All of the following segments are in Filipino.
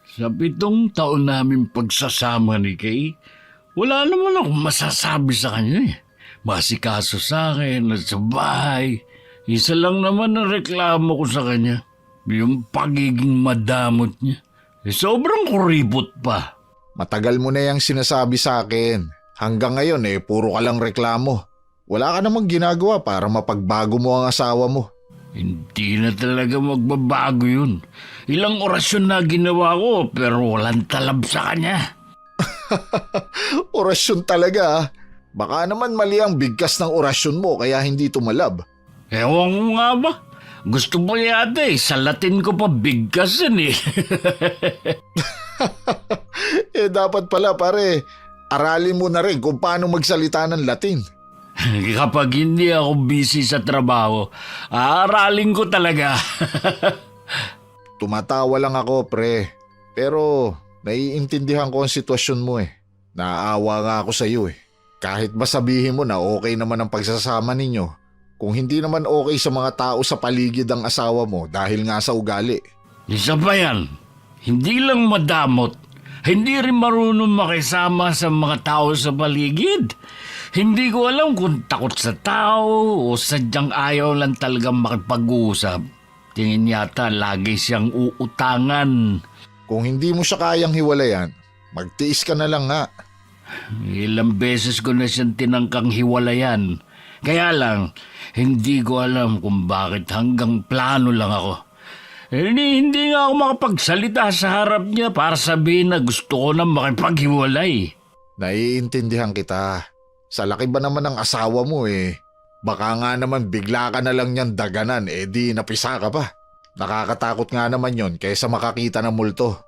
Sa 7 taon namin pagsasama ni Kay, wala naman akong masasabi sa kanya eh. Masikaso sa akin at sa bahay. Isa lang naman ang reklamo ko sa kanya. Yung pagiging madamot niya. Sobrang kuripot pa. Matagal mo na yung sinasabi sa akin. Hanggang ngayon puro ka lang reklamo. Wala ka namang ginagawa para mapagbago mo ang asawa mo. Hindi na talaga magbabago yun. Ilang orasyon na ginawa ko pero walang talab sa kanya. Orasyon talaga ah. Baka naman mali ang bigkas ng orasyon mo kaya hindi tumalab. Ewan ko nga ba? Gusto mo yata sa Latin ko pa bigkasan eh. Dapat pala pare, aralin mo na rin kung paano magsalita ng Latin. Kapag hindi ako busy sa trabaho, aaralin ko talaga. Tumatawa lang ako pre, pero naiintindihan ko ang sitwasyon mo Naaawa nga ako sa iyo Kahit ba sabihin mo na okay naman ang pagsasama ninyo, kung hindi naman okay sa mga tao sa paligid ang asawa mo dahil nga sa ugali. Isa pa yan, hindi lang madamot, hindi rin marunong makisama sa mga tao sa paligid. Hindi ko alam kung takot sa tao o sadyang ayaw lang talagang makipag-uusap. Tingin yata lagi siyang uutangan. Kung hindi mo siya kayang hiwalayan, magtiis ka na lang nga. Ilang beses ko na siyang tinangkang hiwalayan. Kaya lang, hindi ko alam kung bakit hanggang plano lang ako. Hindi nga ako makapagsalita sa harap niya para sabihin na gusto ko na makipaghiwalay. Naiintindihan kita. Sa laki ba naman ng asawa mo Baka nga naman bigla ka na lang niyan daganan di napisa ka pa. Nakakatakot nga naman yon kaysa makakita ng multo.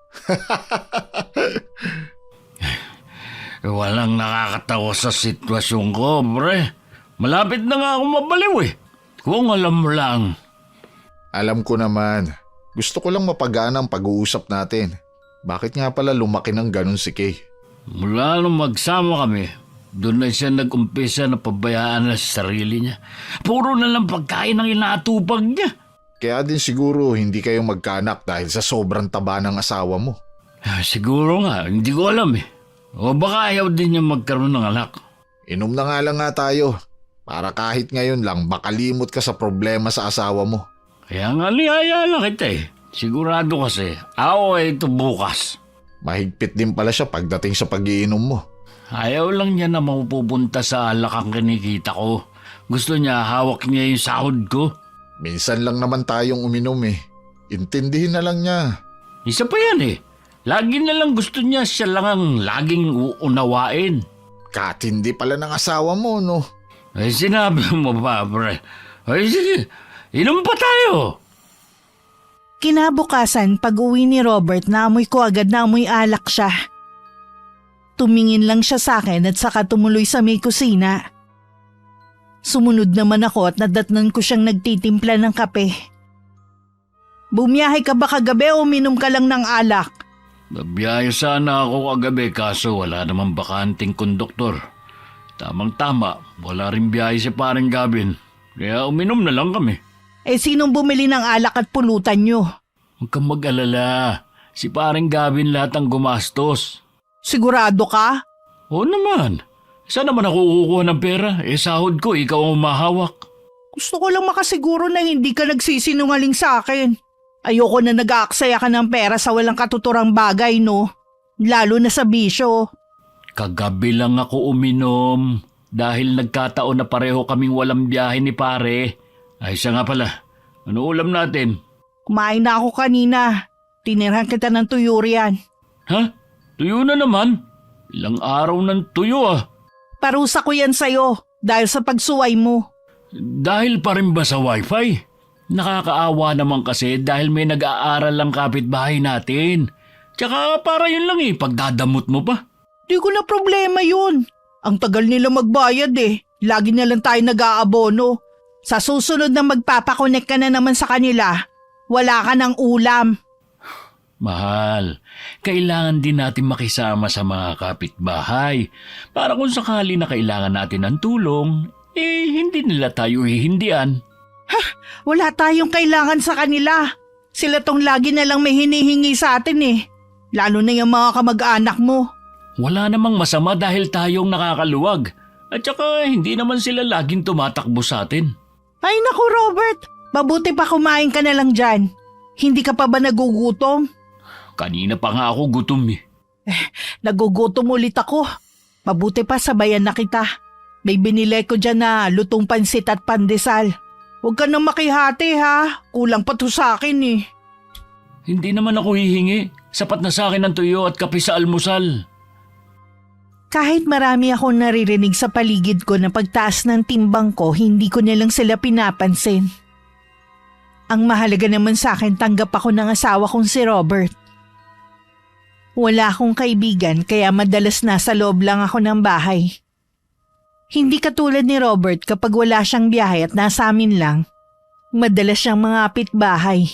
Walang nakakatawa sa sitwasyon ko, pre. Malapit na nga ako mabaliw Kung alam mo lang. Alam ko naman. Gusto ko lang mapagana ang pag-uusap natin. Bakit nga pala lumaki ng ganun si Kay? Mula nung magsama kami, doon na siya nag-umpisa na pabayaan na sa sarili niya. Puro na lang pagkain ang inaatupag niya. Kaya din siguro hindi kayo magkaanak dahil sa sobrang taba ng asawa mo. Siguro nga, hindi ko alam O baka ayaw din niya magkaroon ng anak. Inom na nga lang nga tayo. Para kahit ngayon lang makalimot ka sa problema sa asawa mo. Kaya nga niyaya lang kita Sigurado kasi, ako ito bukas. Mahigpit din pala siya pagdating sa pag-iinom mo. Ayaw lang niya na mapupunta sa alak ang kinikita ko. Gusto niya hawak niya yung sahod ko. Minsan lang naman tayong uminom Intindihin na lang niya. Isa pa yan Lagi na lang gusto niya siya lang ang laging uunawain. Katindi pala ng asawa mo, no? Sinabi mo pa, pre. Sige, inom pa tayo. Kinabukasan, pag-uwi ni Robert, naamoy ko agad na amoy alak siya. Tumingin lang siya sa akin at saka tumuloy sa may kusina. Sumunod naman ako at nadatnan ko siyang nagtitimpla ng kape. Bumiyahe ka ba kagabi o uminom ka lang ng alak? Nabiyahe sana ako kagabi kaso wala namang bakanting konduktor. Tamang-tama, wala rin biyahe si paring Gavin. Kaya uminom na lang kami. Sinong bumili ng alak at pulutan nyo? Huwag kang mag-alala. Si paring Gavin lahat ang gumastos. Sigurado ka? Oo naman. Saan naman ako kukuha ng pera? Sahod ko, ikaw ang umahawak. Gusto ko lang makasiguro na hindi ka nagsisinungaling sa akin. Ayoko na nag-aaksaya ka ng pera sa walang katuturang bagay, no? Lalo na sa bisyo. Kagabi lang ako uminom dahil nagkataon na pareho kaming walang biyahe ni pare. Ay, siya nga pala. Ano ulam natin? Kumain na ako kanina. Tinirhan kita ng tuyo riyan. Ha? Tuyo na naman? Ilang araw ng tuyo Parusa ko yan sa'yo dahil sa pagsuway mo. Dahil pa rin ba sa wifi? Nakakaawa naman kasi dahil may nag-aaral lang kapitbahay natin. Tsaka para yun lang pagdadamot mo pa. Di ko na problema yun. Ang tagal nila magbayad Lagi na lang tayo nag-aabono. Sa susunod na magpapakonek ka na naman sa kanila, wala ka ng ulam. Mahal, kailangan din natin makisama sa mga kapitbahay para kung sakali na kailangan natin ng tulong, hindi nila tayo hihindian. Wala tayong kailangan sa kanila. Sila tong lagi na lang may hinihingi sa atin Lalo na yung mga kamag-anak mo. Wala namang masama dahil tayong nakakaluwag. At saka hindi naman sila laging tumatakbo sa atin. Ay naku Robert, mabuti pa kumain ka na lang dyan. Hindi ka pa ba nagugutom? Kanina pa nga ako gutom eh. Nagugutom ulit ako. Mabuti pa sabayan na kita. May binili ko dyan na lutong pansit at pandesal. Huwag ka nang makihati ha. Kulang pa to sa akin eh. Hindi naman ako hihingi. Sapat na sa akin ang tuyo at kape sa almusal. Kahit marami akong naririnig sa paligid ko na pagtaas ng timbang ko, hindi ko na lang sila pinapansin. Ang mahalaga naman sa akin, tanggap ako ng asawa kong si Robert. Wala akong kaibigan kaya madalas nasa loob lang ako ng bahay. Hindi katulad ni Robert kapag wala siyang biyahe at nasa amin lang. Madalas siyang mangapit bahay.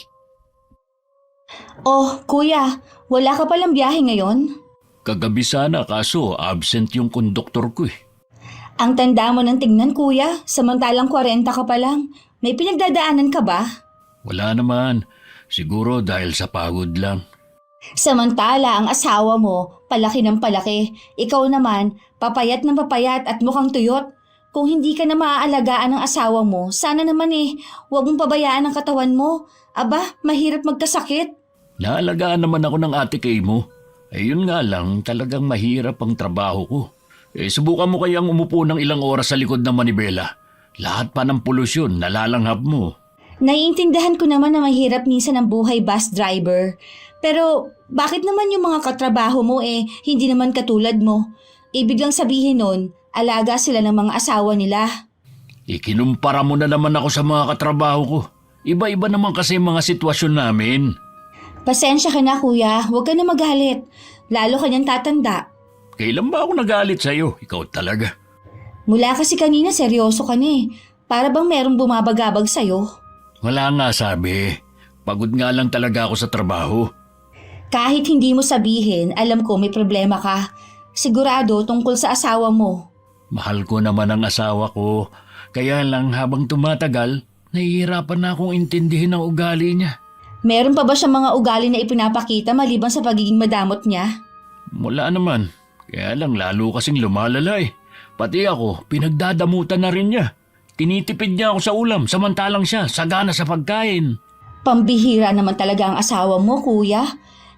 Oh, kuya, wala ka palang biyahe ngayon? Kagabi sana kaso absent yung konduktor ko eh. Ang tanda mo ng tingnan, kuya. Samantalang 40 ka pa lang. May pinagdadaanan ka ba? Wala naman. Siguro dahil sa pagod lang. Samantala, ang asawa mo, palaki ng palaki. Ikaw naman, papayat ng papayat at mukhang tuyot. Kung hindi ka na maaalagaan ng asawa mo, sana naman huwag mong pabayaan ang katawan mo. Aba, mahirap magkasakit. Naalagaan naman ako ng ate Kay mo. Ayun nga lang, talagang mahirap ang trabaho ko. Subukan mo kayang umupo ng ilang oras sa likod ng manibela. Lahat pa ng polusyon, nalalanghap mo. Naiintindihan ko naman na mahirap minsan ang buhay bus driver. Pero bakit naman yung mga katrabaho mo hindi naman katulad mo? Ibig lang sabihin nun, alaga sila ng mga asawa nila. Ikinumpara mo na naman ako sa mga katrabaho ko. Iba-iba naman kasi mga sitwasyon namin. Pasensya ka na kuya, huwag ka na magalit. Lalo ka niyang tatanda. Kailan ba ako nagalit sa'yo? Ikaw talaga. Mula kasi kanina seryoso ka na Para bang merong bumabagabag sa'yo? Wala nga sabi. Pagod nga lang talaga ako sa trabaho. Kahit hindi mo sabihin, alam ko may problema ka. Sigurado tungkol sa asawa mo. Mahal ko naman ang asawa ko. Kaya lang habang tumatagal, nahihirapan na akong intindihin ang ugali niya. Meron pa ba siya mga ugali na ipinapakita maliban sa pagiging madamot niya? Wala naman. Kaya lang lalo kasing lumalala Pati ako, pinagdadamutan na rin niya. Tinitipid niya ako sa ulam samantalang siya sagana sa pagkain. Pambihira naman talaga ang asawa mo, kuya.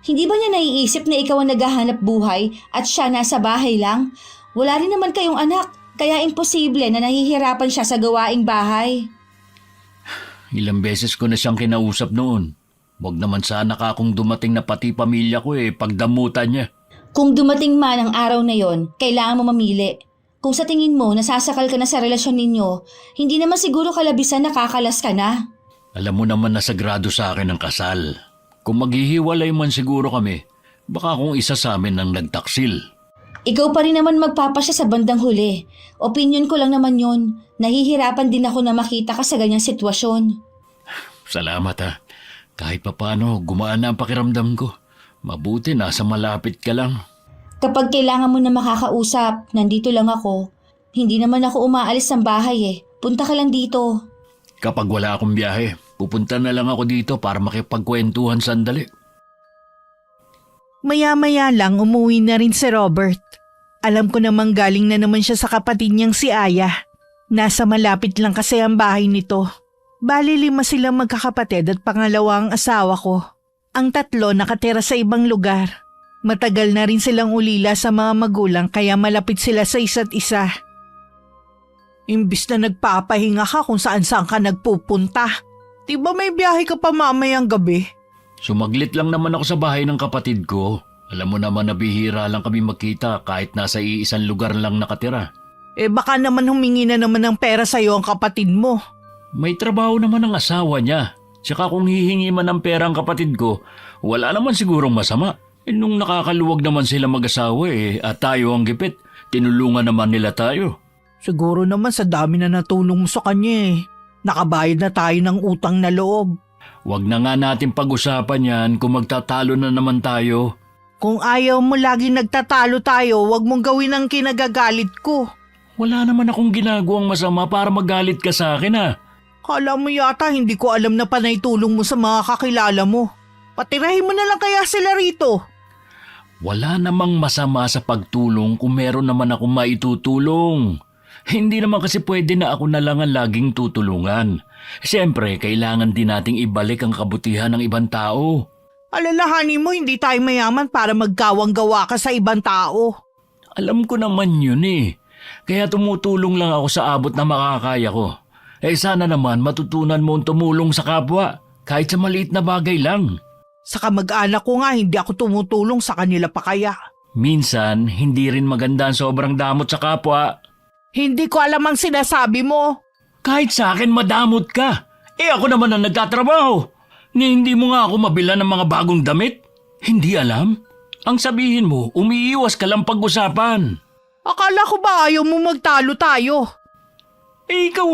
Hindi ba niya naiisip na ikaw ang naghahanap buhay at siya nasa bahay lang? Wala rin naman kayong anak, kaya imposible na nahihirapan siya sa gawaing bahay. Ilang beses ko na siyang kinausap noon. Huwag naman sana ka akong dumating na pati pamilya ko pagdamutan niya. Kung dumating man ang araw na yon, kailangan mo mamili. Kung sa tingin mo nasasakal ka na sa relasyon ninyo, hindi naman siguro kalabisan nakakalas ka na. Alam mo naman na sagrado sa akin ang kasal. Kung maghihiwalay man siguro kami, baka kung isa sa amin ang nagtaksil. Ikaw pa rin naman magpapasya sa bandang huli. Opinyon ko lang naman yon. Nahihirapan din ako na makita ka sa ganyang sitwasyon. Salamat ha. Kahit papano, gumaan na ang pakiramdam ko. Mabuti nasa malapit ka lang. Kapag kailangan mo na makakausap, nandito lang ako. Hindi naman ako umaalis ng bahay Punta ka lang dito. Kapag wala akong biyahe, pupunta na lang ako dito para makipagkwentuhan sandali. Maya-maya lang umuwi na rin si Robert. Alam ko namang galing na naman siya sa kapatid niyang si Aya. Nasa malapit lang kasi ang bahay nito. Bali 5 silang magkakapatid at pangalawa ang asawa ko. Ang 3 nakatira sa ibang lugar. Matagal na rin silang ulila sa mga magulang kaya malapit sila sa isa't isa. Imbis na nagpapahinga ka kung saan-saan ka nagpupunta. Diba may biyahe ka pa mamayang gabi? Sumaglit lang naman ako sa bahay ng kapatid ko. Alam mo naman na bihira lang kami magkita kahit nasa iisang lugar lang nakatira. Baka naman humingi na naman ng pera sa'yo ang kapatid mo. May trabaho naman ang asawa niya. Tsaka kung hihingi man ng pera ang kapatid ko, wala naman sigurong masama. Nung nakakaluwag naman sila mag-asawa at tayo ang gipit, tinulungan naman nila tayo. Siguro naman sa dami na natulong mo sa kanya Nakabayad na tayo ng utang na loob. Huwag na nga natin pag-usapan yan kung magtatalo na naman tayo. Kung ayaw mo lagi nagtatalo tayo, huwag mong gawin ang kinagagalit ko. Wala naman akong ginagawang masama para magalit ka sa akin Kala mo yata hindi ko alam na panay tulong mo sa mga kakilala mo. Patirahin mo na lang kaya sila rito. Wala namang masama sa pagtulong kung meron naman akong maitutulong. Hindi naman kasi pwede na ako na lang ang laging tutulungan. Siyempre, kailangan din nating ibalik ang kabutihan ng ibang tao. Alalahanin mo hindi tayo mayaman para magkawang-gawa ka sa ibang tao. Alam ko naman yun eh. Kaya tumutulong lang ako sa abot na makakaya ko. Sana naman matutunan mo tumulong sa kapwa, kahit sa maliit na bagay lang. Sa kamag-anak ko nga hindi ako tumutulong sa kanila pa kaya. Minsan, hindi rin maganda ang sobrang damot sa kapwa. Hindi ko alam ang sinasabi mo. Kahit sa akin madamot ka. Ako naman ang nagtatrabaho. Ni hindi mo nga ako mabilan ng mga bagong damit. Hindi alam. Ang sabihin mo, umiiwas ka lang pag-usapan. Akala ko ba ayaw mo magtalo tayo? Ikaw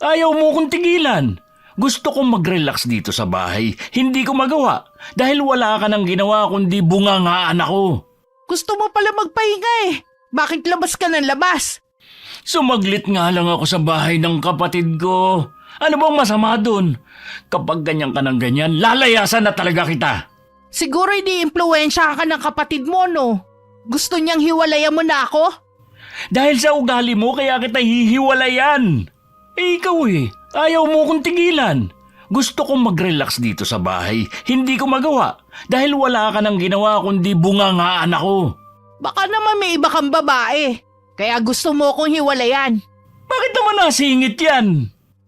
ayaw mo kong tigilan. Gusto kong mag-relax dito sa bahay. Hindi ko magawa dahil wala ka nang ginawa kundi bungangaan ako. Gusto mo pala magpahinga eh. Bakit labas ka ng labas? Sumaglit nga lang ako sa bahay ng kapatid ko. Ano bang masama dun? Kapag ganyan ka ng ganyan, lalayasan na talaga kita. Siguro ini-impluwensya ka ng kapatid mo, no? Gusto niyang hiwalayan mo na ako? Dahil sa ugali mo, kaya kita hihiwalayan. Ikaw ayaw mo kong tigilan. Gusto kong mag-relax dito sa bahay. Hindi ko magawa dahil wala ka nang ginawa kundi bungangaan ako. Baka naman may iba kang babae. Kaya gusto mo akong hiwalayan. Bakit naman nasingit yan?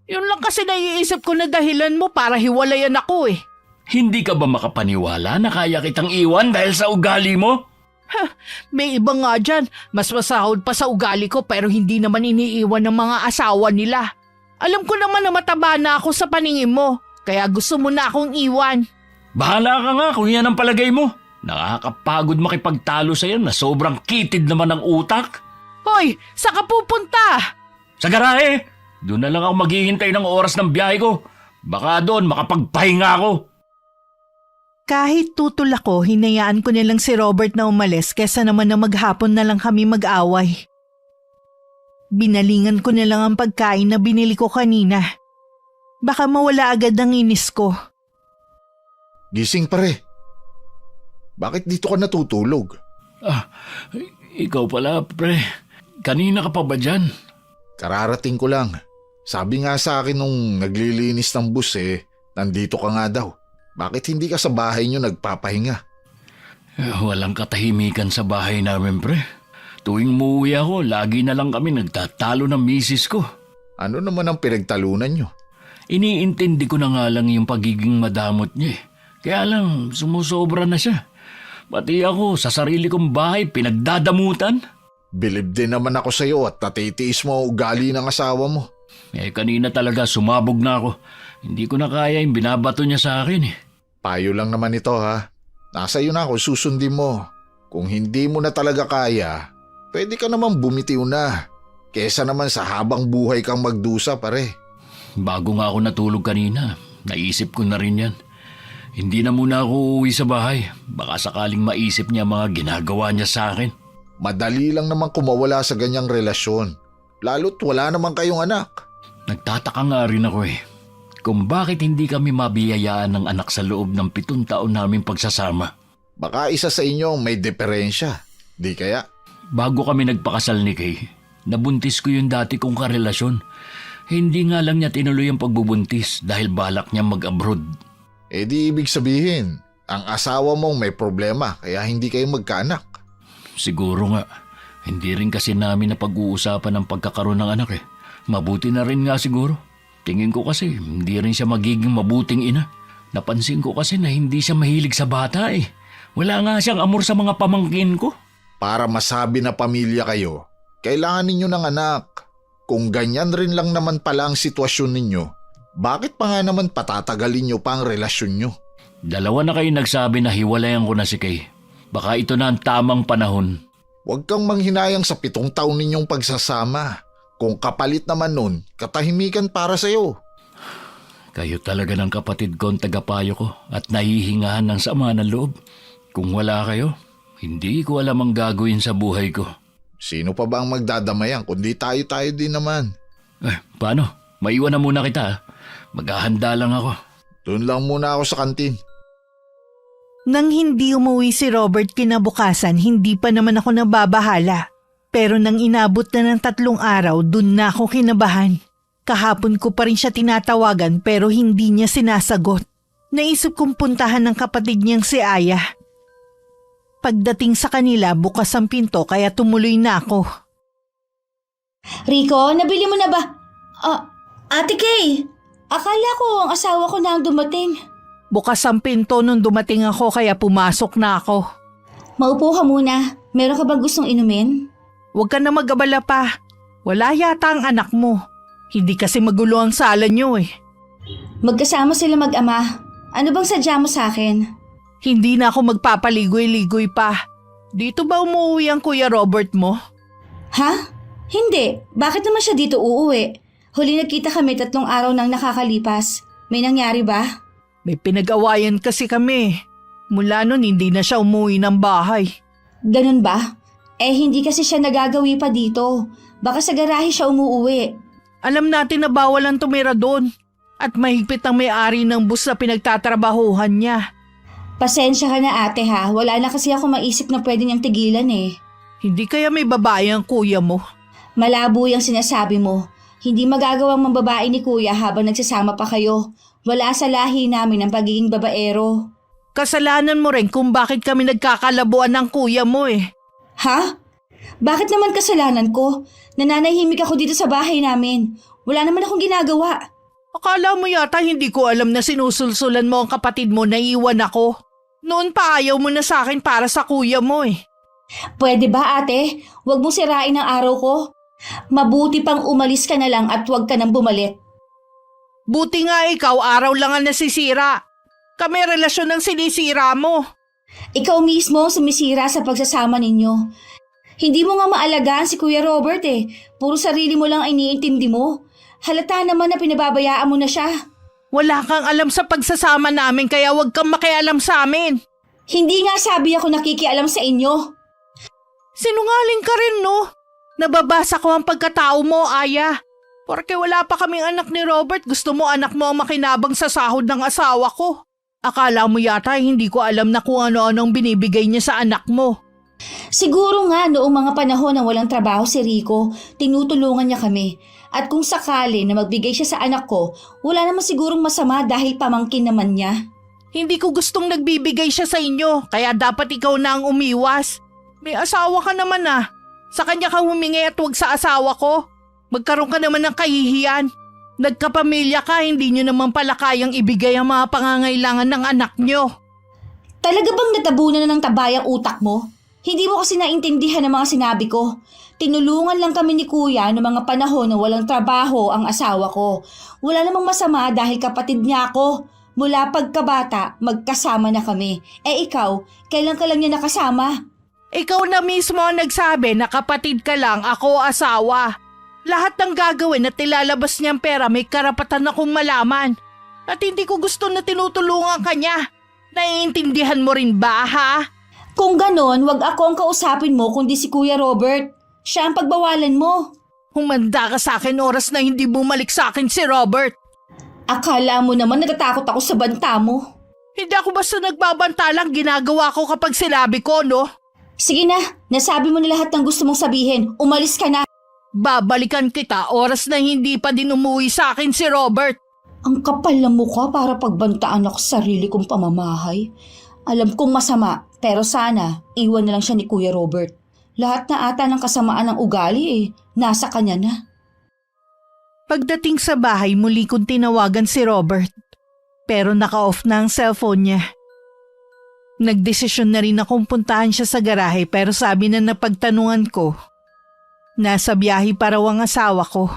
Yun lang kasi naiisip ko na dahilan mo para hiwalayan ako eh. Hindi ka ba makapaniwala na kaya kitang iwan dahil sa ugali mo? May iba nga dyan, mas masahod pa sa ugali ko pero hindi naman iniiwan ng mga asawa nila. Alam ko naman na mataba na ako sa paningin mo, kaya gusto mo na akong iwan. Bahala ka nga kung yan ang palagay mo. Nakakapagod makipagtalo sa'yo na sobrang kitid naman ng utak. Hoy, saan ka pupunta? Sa garahe, doon na lang ako maghihintay ng oras ng biyahe ko. Baka doon makapagpahinga ako. Kahit tutol ako, hinayaan ko nilang si Robert na umalis kesa naman na maghapon na lang kami mag-away. Binalingan ko na lang ang pagkain na binili ko kanina. Baka mawala agad ang inis ko. Gising pare. Bakit dito ka natutulog? Ikaw pala, pre. Kanina ka pa ba dyan? Kararating ko lang. Sabi nga sa akin nung naglilinis ng bus nandito ka nga daw. Bakit hindi ka sa bahay nyo nagpapahinga? Walang katahimikan sa bahay namin, pre. Tuwing umuwi ako, lagi na lang kami nagtatalo ng misis ko. Ano naman ang pinagtalunan nyo? Iniintindi ko na nga lang yung pagiging madamot niya. Kaya lang, sumusobra na siya. Pati ako, sa sarili kong bahay, pinagdadamutan. Bilib din naman ako sa'yo at natitiis mo ang ugali ng asawa mo. Kanina talaga sumabog na ako. Hindi ko na kaya yung binabato niya sa akin Payo lang naman ito ha. Nasa iyo na kung susundin mo. Kung hindi mo na talaga kaya, pwede ka naman bumitiw na. Kesa naman sa habang buhay kang magdusa pare. Bago nga ako natulog kanina, naisip ko na rin yan. Hindi na muna ako uuwi sa bahay. Baka sakaling maisip niya mga ginagawa niya sa akin. Madali lang naman kumawala sa ganyang relasyon. Lalo't wala naman kayong anak. Nagtataka nga rin ako kung bakit hindi kami mabiyayaan ng anak sa loob ng 7 taon naming pagsasama. Baka isa sa inyo may diferensya. Di kaya? Bago kami nagpakasal ni Kay, nabuntis ko yung dati kong karelasyon. Hindi nga lang niya tinuloy ang pagbubuntis dahil balak niya mag-abroad. Di ibig sabihin, ang asawa mong may problema kaya hindi kayo magkaanak. Siguro nga, hindi rin kasi namin napag-uusapan ang pagkakaroon ng anak Mabuti na rin nga siguro. Tingin ko kasi hindi rin siya magiging mabuting ina. Napansin ko kasi na hindi siya mahilig sa bata Wala nga siyang amor sa mga pamangkin ko. Para masabi na pamilya kayo, kailangan ninyo ng anak. Kung ganyan rin lang naman pala ang sitwasyon ninyo, bakit pa nga naman patatagalin nyo pa ang relasyon nyo? 2 na kayo nagsabi na hiwalayan ko na si Kay. Baka ito na ang tamang panahon. Huwag kang manghinayang sa 7 taon ninyong pagsasama. Kung kapalit naman nun, katahimikan para sa'yo. Kayo talaga ng kapatid ko ang tagapayo ko at nahihingahan ng sama ng loob. Kung wala kayo, hindi ko alam ang gagawin sa buhay ko. Sino pa ba ang magdadamayan kundi tayo-tayo din naman? Paano? Maiwan na muna kita. Maghahanda lang ako. Doon lang muna ako sa kantin. Nang hindi umuwi si Robert kinabukasan, hindi pa naman ako nababahala. Pero nang inabot na ng 3 araw, dun na ako kinabahan. Kahapon ko pa rin siya tinatawagan pero hindi niya sinasagot. Naisip kong puntahan ng kapatid niyang si Aya. Pagdating sa kanila, bukas ang pinto kaya tumuloy na ako. Rico, nabili mo na ba? Ate Kay, akala ko ang asawa ko na ang dumating. Bukas ang pinto nung dumating ako kaya pumasok na ako. Maupo ka muna. Meron ka bang gustong inumin? Huwag ka na mag-abala pa. Wala yata ang anak mo. Hindi kasi magulo ang sala niyo eh. Magkasama sila mag-ama. Ano bang sadya mo sa akin? Hindi na ako magpapaligoy-ligoy pa. Dito ba umuwi ang Kuya Robert mo? Ha? Hindi. Bakit naman siya dito uuwi? Huli nagkita kami 3 araw nang nakakalipas. May nangyari ba? May pinag-awayan kasi kami. Mula nun hindi na siya umuwi ng bahay. Ganun ba? Hindi kasi siya nagagawi pa dito. Baka sa garahe siya umuuwi. Alam natin na bawal ang tumira doon. At mahigpit ang may-ari ng bus na pinagtatrabahuhan niya. Pasensya ka na ate ha. Wala na kasi ako maisip na pwede niyang tigilan eh. Hindi kaya may babae ang kuya mo? Malabo yung sinasabi mo. Hindi magagawang mambabae ni kuya habang nagsasama pa kayo. Wala sa lahi namin ang pagiging babaero. Kasalanan mo rin kung bakit kami nagkakalabuan ng kuya mo eh. Ha? Bakit naman kasalanan ko? Nananahimik ako dito sa bahay namin. Wala naman akong ginagawa. Akala mo yata hindi ko alam na sinusulsulan mo ang kapatid mo na iwan ako. Noon pa ayaw mo na sa akin para sa kuya mo eh. Pwede ba ate? Huwag mo sirain ang araw ko. Mabuti pang umalis ka na lang at huwag ka nang bumalik. Buti nga ikaw araw lang ang nasisira. Kami relasyon ang sinisira mo. Ikaw mismo ang sumisira sa pagsasama ninyo. Hindi mo nga maalagaan si Kuya Robert eh. Puro sarili mo lang ay iniintindi mo. Halata naman na pinababayaan mo na siya. Wala kang alam sa pagsasama namin kaya wag kang makialam sa amin. Hindi nga sabi ako nakikialam sa inyo. Sinungaling ka rin no? Nababasa ko ang pagkatao mo, Aya. Porque wala pa kaming anak ni Robert, gusto mo anak mo ang makinabang sa sahod ng asawa ko. Akala mo yata hindi ko alam na kung ano-anong binibigay niya sa anak mo. Siguro nga noong mga panahon na walang trabaho si Rico, tinutulungan niya kami. At kung sakali na magbigay siya sa anak ko, wala naman sigurong masama dahil pamangkin naman niya. Hindi ko gustong nagbibigay siya sa inyo, kaya dapat ikaw na ang umiwas. May asawa ka naman ah. Sa kanya ka humingi at wag sa asawa ko. Magkaroon ka naman ng kahihiyan. Nagkapamilya ka, hindi nyo naman pala kayang ibigay ang mga pangangailangan ng anak nyo. Talaga bang natabunan na ng tabay ang utak mo? Hindi mo kasi naintindihan ang mga sinabi ko. Tinulungan lang kami ni Kuya noong mga panahon na walang trabaho ang asawa ko. Wala namang masama dahil kapatid niya ako. Mula pagkabata, magkasama na kami. Ikaw, kailan ka lang niya nakasama? Ikaw na mismo ang nagsabi na kapatid ka lang, ako asawa. Lahat ng gagawin at ilalabas niyang pera may karapatan akong malaman. At hindi ko gusto na tinutulungan ka niya. Naiintindihan mo rin ba ha? Kung ganon, wag ako ang kausapin mo kundi si Kuya Robert. Siya ang pagbawalan mo. Humanda ka sa akin oras na hindi bumalik sa akin si Robert. Akala mo naman natatakot ako sa banta mo. Hindi ako basta nagbabanta lang, ginagawa ko kapag sinabi ko, no? Sige na, nasabi mo na lahat ng gusto mong sabihin. Umalis ka na. Babalikan kita oras na hindi pa din umuwi sa akin si Robert. Ang kapal ng mukha para pagbantaan ako sa sarili kong pamamahay. Alam kong masama, pero sana iwan na lang siya ni Kuya Robert. Lahat na ata ng kasamaan ng ugali nasa kanya na. Pagdating sa bahay, muli kong tinawagan si Robert. Pero naka-off na ang cellphone niya. Nagdesisyon na rin akong puntahan siya sa garahe pero sabi na napagtanungan ko, nasa biyahe pa raw ang asawa ko.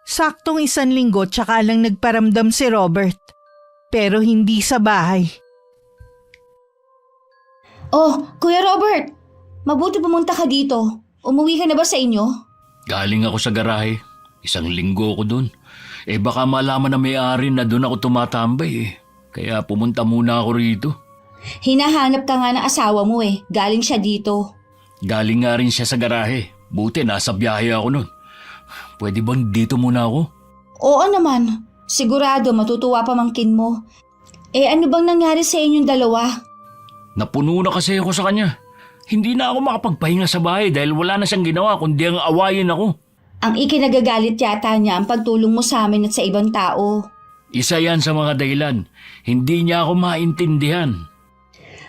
Saktong 1 linggo tsaka lang nagparamdam si Robert. Pero hindi sa bahay. Oh, Kuya Robert! Mabuti pumunta ka dito. Umuwi ka na ba sa inyo? Galing ako sa garahe. 1 linggo ko dun. Baka malaman na may-ari na dun ako tumatambay Kaya pumunta muna ako rito. Hinahanap ka nga ng asawa mo Galing siya dito. Galing nga rin siya sa garahe. Buti nasa biyahe ako nun. Pwede bang dito muna ako? Oo naman. Sigurado matutuwa pamangkin mo. Ano bang nangyari sa inyong dalawa? Napuno na kasi ako sa kanya. Hindi na ako makapagpahinga sa bahay dahil wala na siyang ginawa kundi ang awayin ako. Ang ikinagagalit yata niya ang pagtulong mo sa amin at sa ibang tao. Isa yan sa mga dahilan. Hindi niya ako maintindihan.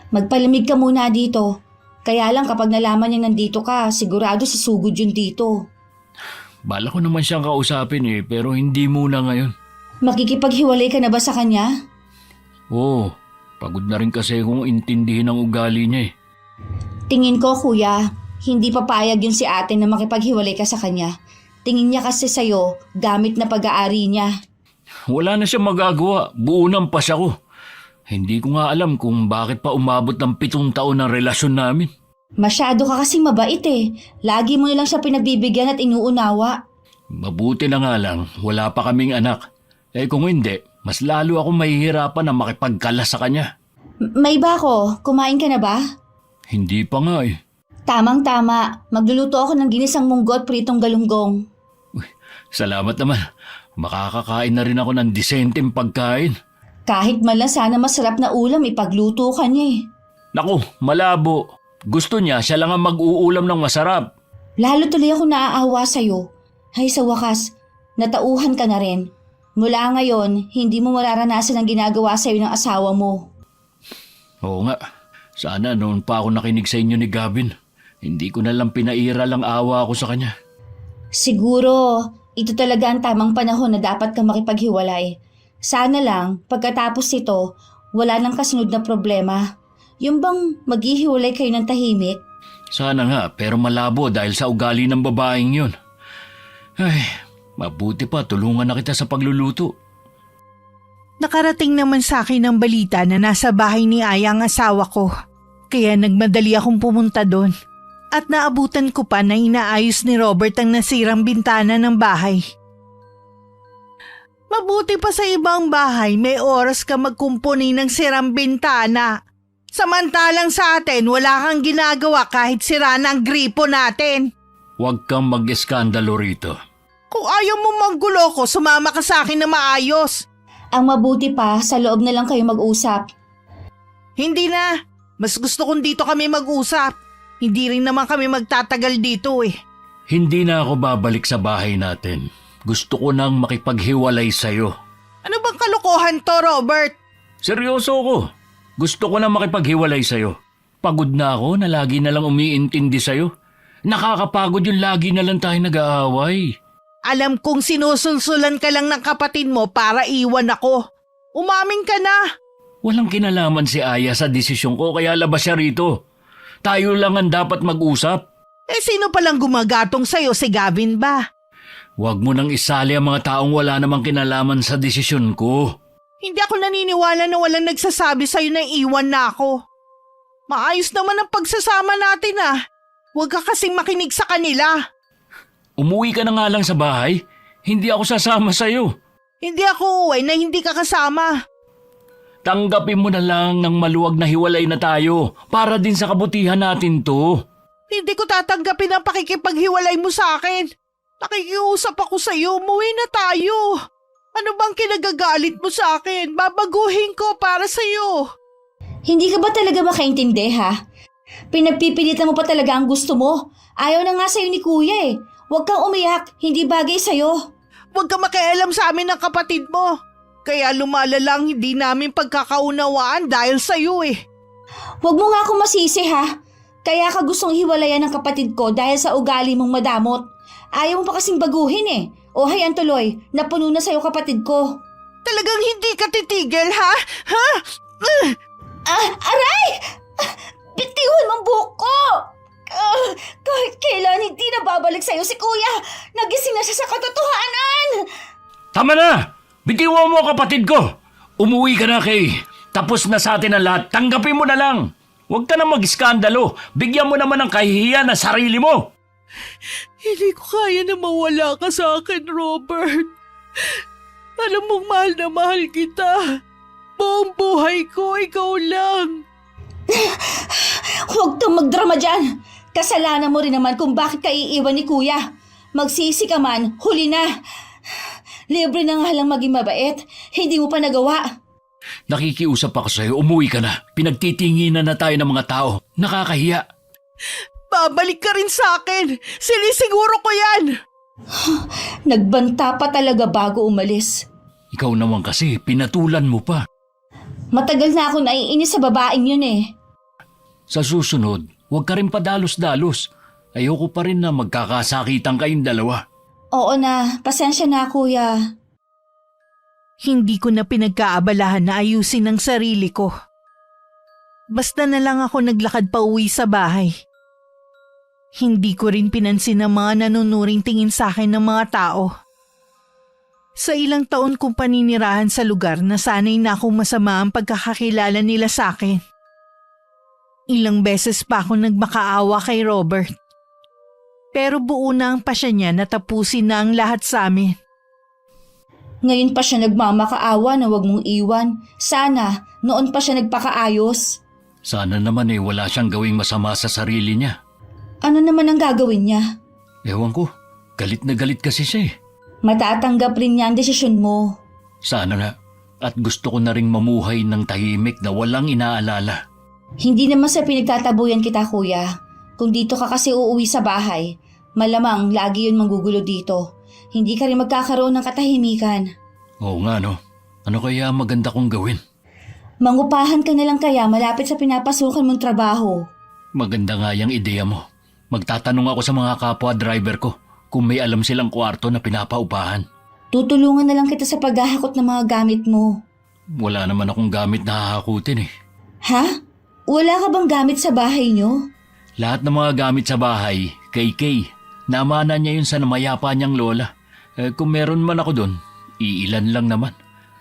Magpalamig ka muna dito. Kaya lang kapag nalaman niya nandito ka, sigurado sasugod yun dito. Bala ko naman siyang kausapin pero hindi muna ngayon. Makikipaghiwalay ka na ba sa kanya? Oo, pagod na rin kasi kung intindihin ang ugali niya Tingin ko, kuya, hindi papayag yun si ate na makipaghiwalay ka sa kanya. Tingin niya kasi sa'yo, gamit na pag-aari niya. Wala na siyang magagawa, buo ng pas ako. Hindi ko nga alam kung bakit pa umabot ng 7 taon ng relasyon namin. Masyado ka kasing mabait Lagi mo nilang siya pinagbibigyan at inuunawa. Mabuti na nga lang, wala pa kaming anak. Kung hindi, mas lalo ako mahihirapan na makipagkalas sa kanya. May bako, kumain ka na ba? Hindi pa nga Tamang-tama, magluluto ako ng ginisang munggo at pritong galunggong. Salamat naman. Makakakain na rin ako ng disenteng pagkain. Kahit man lang sana masarap na ulam, ipagluto ka niya Naku, malabo. Gusto niya, siya lang ang mag-uulam ng masarap. Lalo tuloy ako naaawa sa'yo. Ay sa wakas, natauhan ka na rin. Mula ngayon, hindi mo mararanasan ang ginagawa sa'yo ng asawa mo. Oo nga. Sana noon pa ako nakinig sa inyo ni Gavin. Hindi ko na lang pinairal ang awa ko sa kanya. Siguro, ito talaga ang tamang panahon na dapat ka makipaghiwalay. Sana lang, pagkatapos ito, wala nang kasunod na problema. Yung bang maghihiwalay kayo ng tahimik? Sana nga, pero malabo dahil sa ugali ng babaeng yun. Ay, mabuti pa tulungan na kita sa pagluluto. Nakarating naman sa akin ang balita na nasa bahay ni Aya ang asawa ko. Kaya nagmadali akong pumunta doon. At naabutan ko pa na inaayos ni Robert ang nasirang bintana ng bahay. Mabuti pa sa ibang bahay, may oras ka magkumpuni ng sirang bintana. Samantalang sa atin, wala kang ginagawa kahit sira na ang gripo natin. Huwag kang mag-eskandalo rito. Kung ayaw mo manggulo ko, sumama ka sa akin na maayos. Ang mabuti pa, sa loob na lang kayo mag-usap. Hindi na. Mas gusto kong dito kami mag-usap. Hindi rin naman kami magtatagal dito Hindi na ako babalik sa bahay natin. Gusto ko nang makipaghiwalay sa'yo. Ano bang kalokohan to, Robert? Seryoso ko. Gusto ko nang makipaghiwalay sa'yo. Pagod na ako na lagi na lang umiintindi sa'yo. Nakakapagod yung lagi na lang tayo nag-aaway. Alam kong sinusulsulan ka lang ng kapatid mo para iwan ako. Umamin ka na. Walang kinalaman si Aya sa desisyon ko kaya labas siya rito. Tayo lang ang dapat mag-usap. Sino palang gumagatong sa'yo, si Gavin ba? Huwag mo nang isali ang mga taong wala namang kinalaman sa desisyon ko. Hindi ako naniniwala na walang nagsasabi sa'yo na iwan na ako. Maayos naman ang pagsasama natin Huwag ka kasing makinig sa kanila. Umuwi ka na nga lang sa bahay. Hindi ako sasama sa'yo. Hindi ako uuwi na hindi ka kasama. Tanggapin mo na lang ng maluwag na hiwalay na tayo para din sa kabutihan natin to. Hindi ko tatanggapin ang pakikipaghiwalay mo sa akin. Nakikiusap ako sa'yo, umuwi na tayo. Ano bang kinagagalit mo sa akin? Babaguhin ko para sa'yo. Hindi ka ba talaga makaintindi Pinagpipilitan mo pa talaga ang gusto mo. Ayaw na nga sa'yo ni kuya Huwag kang umiyak, hindi bagay sa'yo. Huwag ka makialam sa amin ng kapatid mo. Kaya lumalalang hindi namin pagkakaunawaan dahil sa'yo Huwag mo nga akong masisi Kaya ka gustong hiwalayan ng kapatid ko dahil sa ugali mong madamot. Ayaw mo pa kasing baguhin O hayan tuloy, napuno na sa'yo kapatid ko. Talagang hindi ka titigil ha? Aray! Bitiwan mong buhok ko! Kahit kailan hindi na babalik sa'yo si kuya. Nagising na siya sa katotohanan. Tama na! Bitiwan mo kapatid ko! Umuwi ka na Kay. Tapos na sa atin ang lahat. Tanggapin mo na lang. Huwag ka na mag-iskandalo. Bigyan mo naman ng kahihiyan na sarili mo. Hindi ko kaya na mawala ka sa akin, Robert. Alam mong mahal na mahal kita. Buong buhay ko, ikaw lang. Huwag kang magdrama dyan. Kasalanan mo rin naman kung bakit ka iiwan ni kuya. Magsisi ka man, huli na. Libre na nga lang maging mabait. Hindi mo pa nagawa. Nakikiusap ako sa'yo, umuwi ka na. Pinagtitinginan na tayo ng mga tao. Nakakahiya. Babalik ka rin sa akin. Sinisiguro ko yan. Nagbanta pa talaga bago umalis. Ikaw naman kasi, pinatulan mo pa. Matagal na ako naiinis sa babaeng yun eh. Sa susunod, huwag ka rin padalos-dalos. Ayoko pa rin na magkakasakitan kayong dalawa. Oo na, pasensya na kuya. Hindi ko na pinagkaabalahan na ayusin ang sarili ko. Basta na lang ako naglakad pa uwi sa bahay. Hindi ko rin pinansin ang mga nanunuring tingin sa akin ng mga tao. Sa ilang taon kong paninirahan sa lugar na sanay na akong masama ang pagkakakilala nila sa akin. Ilang beses pa ako nagmakaawa kay Robert. Pero buo na ang pasya niya na tapusin na ang lahat sa amin. Ngayon pa siya nagmamakaawa na wag mong iwan. Sana, noon pa siya nagpakaayos. Sana naman wala siyang gawing masama sa sarili niya. Ano naman ang gagawin niya? Ewan ko, galit na galit kasi siya eh. Matatanggap rin niya ang desisyon mo. Sana nga, at gusto ko na ring mamuhay ng tahimik na walang inaalala. Hindi naman sa pinagtatabuyan kita kuya. Kung dito ka kasi uuwi sa bahay, malamang lagi yun manggugulo dito. Hindi ka rin magkakaroon ng katahimikan. Oo nga no, ano kaya maganda kong gawin? Mangupahan ka na lang kaya malapit sa pinapasukan mong trabaho. Maganda nga yung ideya mo. Magtatanong ako sa mga kapwa driver ko kung may alam silang kwarto na pinapaupahan. Tutulungan na lang kita sa paghahakot ng mga gamit mo. Wala naman akong gamit na hahakutin eh. Ha? Wala ka bang gamit sa bahay niyo? Lahat ng mga gamit sa bahay, kay Kay. Namana niya yun sa namayapa niyang lola. Kung meron man ako doon, iilan lang naman.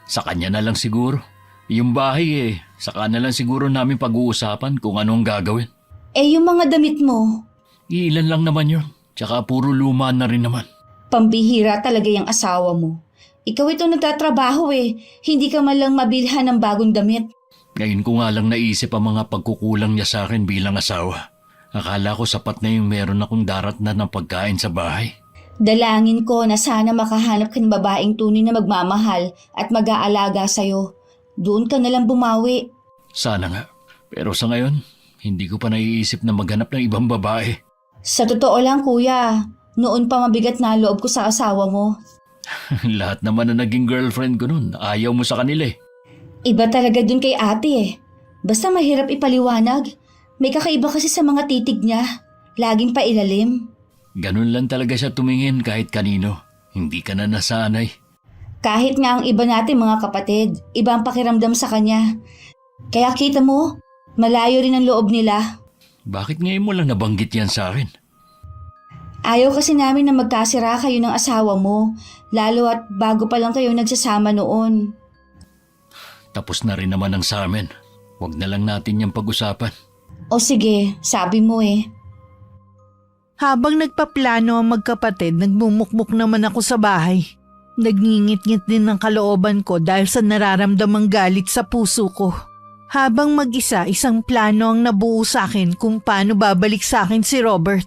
Sa kanya na lang siguro. Yung bahay saka na lang siguro namin pag-uusapan kung anong gagawin. Yung mga damit mo, Iilan lang naman yun. Tsaka puro luma na rin naman. pambihira talaga yung asawa mo. Ikaw ito nagtatrabaho hindi ka man lang mabilhan ng bagong damit. Ngayon ko nga lang naisip ang mga pagkukulang niya sa akin bilang asawa. Akala ko sapat na yung meron akong darat na ng pagkain sa bahay. Dalangin ko na sana makahanap ka ng babaeng tunay na magmamahal at mag-aalaga sa'yo. Doon ka nalang bumawi. Sana nga. Pero sa ngayon, hindi ko pa naiisip na maghanap ng ibang babae. Sa totoo lang kuya, noon pa mabigat na loob ko sa asawa mo. Lahat naman na naging girlfriend ko nun, ayaw mo sa kanila eh. Iba talaga dun kay ate Basta mahirap ipaliwanag. May kakaiba kasi sa mga titig niya. Laging pailalim. Ganun lang talaga siya tumingin kahit kanino. Hindi ka na nasanay. Kahit nga ang iba natin mga kapatid, iba ang pakiramdam sa kanya. Kaya kita mo, malayo rin ang loob nila. Bakit ngayon mo lang nabanggit yan sa akin? Ayaw kasi namin na magkasira kayo ng asawa mo, lalo at bago pa lang kayo nagsasama noon. Tapos na rin naman ang sa amin. Huwag na lang natin yung pag-usapan. O sige, sabi mo Habang nagpaplano ang magkapatid, nagmumukmuk naman ako sa bahay. Nagngingit-ngit din ng kalooban ko dahil sa nararamdamang galit sa puso ko. Habang mag-isa, isang plano ang nabuo sa akin kung paano babalik sa akin si Robert.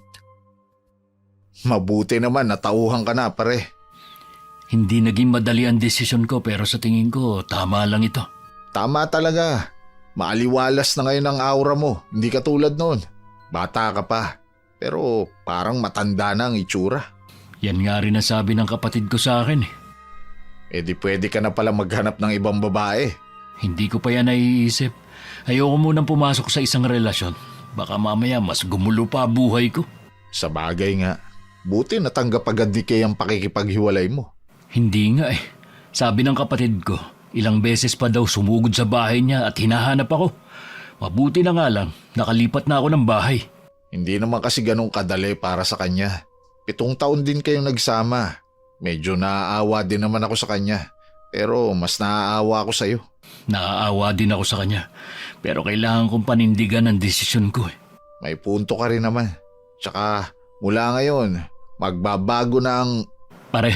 Mabuti naman, natauhan ka na pare. Hindi naging madali ang desisyon ko pero sa tingin ko tama lang ito. Tama talaga. Maaliwalas na ngayon ang aura mo, hindi ka tulad noon. Bata ka pa, pero parang matanda na ang itsura. Yan nga rin ang sabi ng kapatid ko sa akin Di pwede ka na pala maghanap ng ibang babae. Hindi ko pa yan naiisip. Ayoko munang pumasok sa isang relasyon. Baka mamaya mas gumulo pa buhay ko. Sa bagay nga, buti natanggap agad di kay ang pakikipaghiwalay mo. Hindi nga Sabi ng kapatid ko, ilang beses pa daw sumugod sa bahay niya at hinahanap ako. Mabuti na nga lang, nakalipat na ako ng bahay. Hindi naman kasi ganun kadali para sa kanya. 7 taon din kayong nagsama. Medyo naaawa din naman ako sa kanya. Pero mas naaawa ako sa'yo. Naaawa din ako sa kanya. Pero kailangan kong panindigan ang desisyon ko May punto ka rin naman. Tsaka mula ngayon, magbabago na ang... Pare,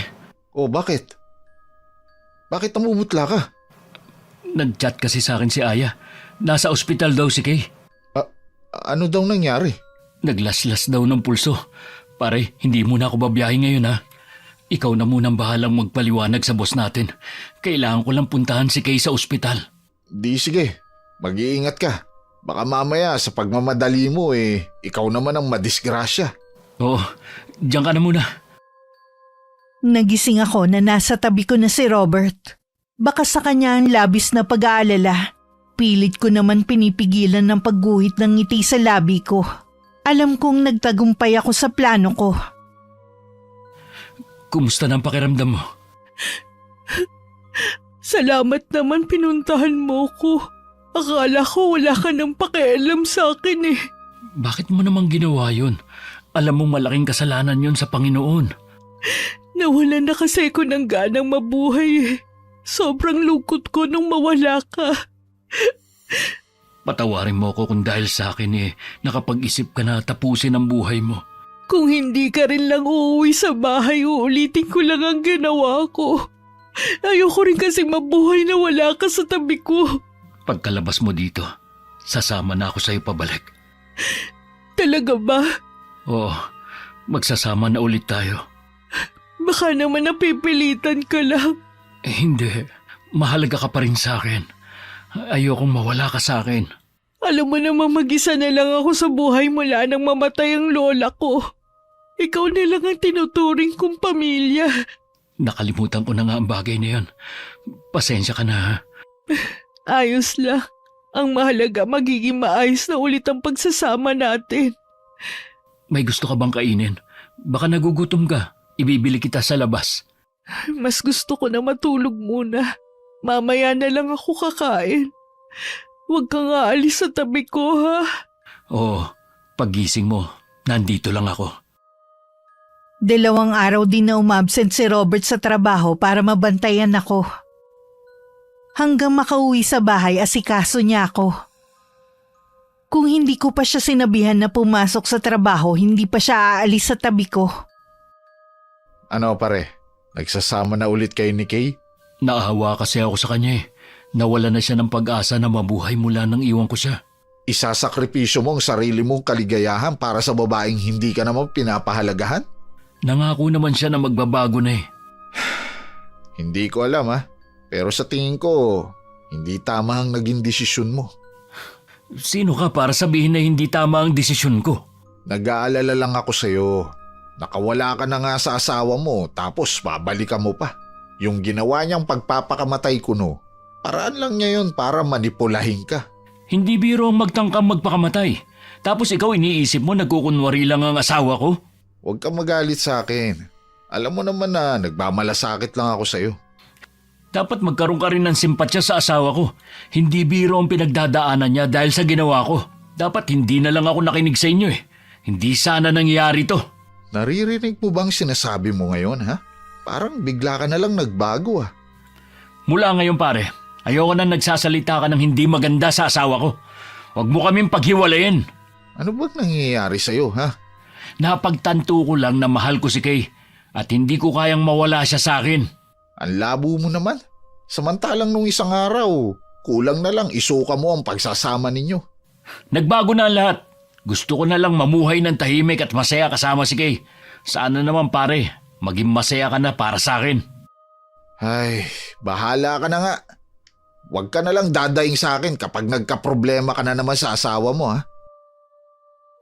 bakit? Bakit namumutla ka? nag-chat kasi sa akin si Aya. Nasa ospital daw si Kay. Ano daw nangyari? Naglaslas daw ng pulso. Pare, hindi muna ako babiyahe ngayon Ikaw na munang bahalang magpaliwanag sa boss natin. Kailangan ko lang puntahan si Kay sa ospital. Di sige, mag-iingat ka. Baka mamaya sa pagmamadali mo ikaw naman ang madisgrasya. Oo, diyan ka na muna. Nagising ako na nasa tabi ko na si Robert. Baka sa kanya ang labis na pag-aalala. Pilit ko naman pinipigilan ng pagguhit ng ngiti sa labi ko. Alam kong nagtagumpay ako sa plano ko. Kumusta na ang pakiramdam mo? Salamat naman pinuntahan mo ko. Akala ko wala ka nang pakialam sa akin eh. Bakit mo naman ginawa yun? Alam mo malaking kasalanan yun sa Panginoon. Nawalan na kasi ko ng ganang mabuhay eh. Sobrang lungkot ko nung mawala ka. Patawarin mo ako kung dahil sa akin nakapag-isip ka na tapusin ang buhay mo. Kung hindi ka rin lang uuwi sa bahay, uulitin ko lang ang ginawa ko. Ayoko rin kasi mabuhay na wala ka sa tabi ko. Pagkalabas mo dito, sasama na ako sa'yo pabalik. Talaga ba? Oo, magsasama na ulit tayo. Baka naman napipilitan ka lang. Hindi, mahalaga ka pa rin sa akin. Ayokong mawala ka sa akin. Alam mo namang mag-isa na lang ako sa buhay mula nang mamatay ang lola ko. Ikaw na lang ang tinuturing kong pamilya. Nakalimutan ko na nga ang bagay na yun. Pasensya ka na ha. Ayos lang. Ang mahalaga magiging maayos na ulit ang pagsasama natin. May gusto ka bang kainin? Baka nagugutom ka. Ibibili kita sa labas. Mas gusto ko na matulog muna. Mamaya na lang ako kakain. Huwag kang aalis sa tabi ko, ha? Oo, paggising mo, nandito lang ako. 2 araw din na umabsent si Robert sa trabaho para mabantayan ako. Hanggang makauwi sa bahay, asikaso niya ako. Kung hindi ko pa siya sinabihan na pumasok sa trabaho, hindi pa siya aalis sa tabi ko. Ano pare, nagsasama na ulit kayo ni Kay? Naahawa kasi ako sa kanya Nawala na siya ng pag-asa na mabuhay mula nang iwan ko siya. Isasakripisyo mo ang sarili mong kaligayahan para sa babaeng hindi ka naman pinapahalagahan? Nangako naman siya na magbabago na Hindi ko alam pero sa tingin ko, hindi tama ang naging desisyon mo. Sino ka para sabihin na hindi tama ang desisyon ko? Nag-aalala lang ako sa'yo. Nakawala ka na nga sa asawa mo tapos babalikan mo pa. Yung ginawa niyang pagpapakamatay kuno, paraan lang niya yun para manipulahin ka. Hindi biro ang magtangkang magpakamatay. Tapos ikaw iniisip mo nagkukunwari lang ang asawa ko? Huwag kang magalit sa akin. Alam mo naman na nagmamalasakit lang ako sa'yo. Dapat magkaroon ka rin ng simpatsya sa asawa ko. Hindi biro ang pinagdadaanan niya dahil sa ginawa ko. Dapat hindi na lang ako nakinig sa inyo Hindi sana nangyari to. Naririnig mo bang sinasabi mo ngayon Parang bigla ka na lang nagbago Mula ngayon pare, ayoko na nagsasalita ka ng hindi maganda sa asawa ko. Huwag mo kaming paghiwalayin. Ano bang nangyayari sa'yo Napagtanto ko lang na mahal ko si Kay at hindi ko kayang mawala siya sa akin. Ang labo mo naman. Samantalang nung isang araw, kulang na lang isuka mo ang pagsasama ninyo. Nagbago na ang lahat. Gusto ko na lang mamuhay ng tahimik at masaya kasama si Kay. Sana naman pare, maging masaya ka na para sa akin. Ay, bahala ka na nga. Huwag ka na lang dadaing sa akin kapag nagkaproblema ka na naman sa asawa mo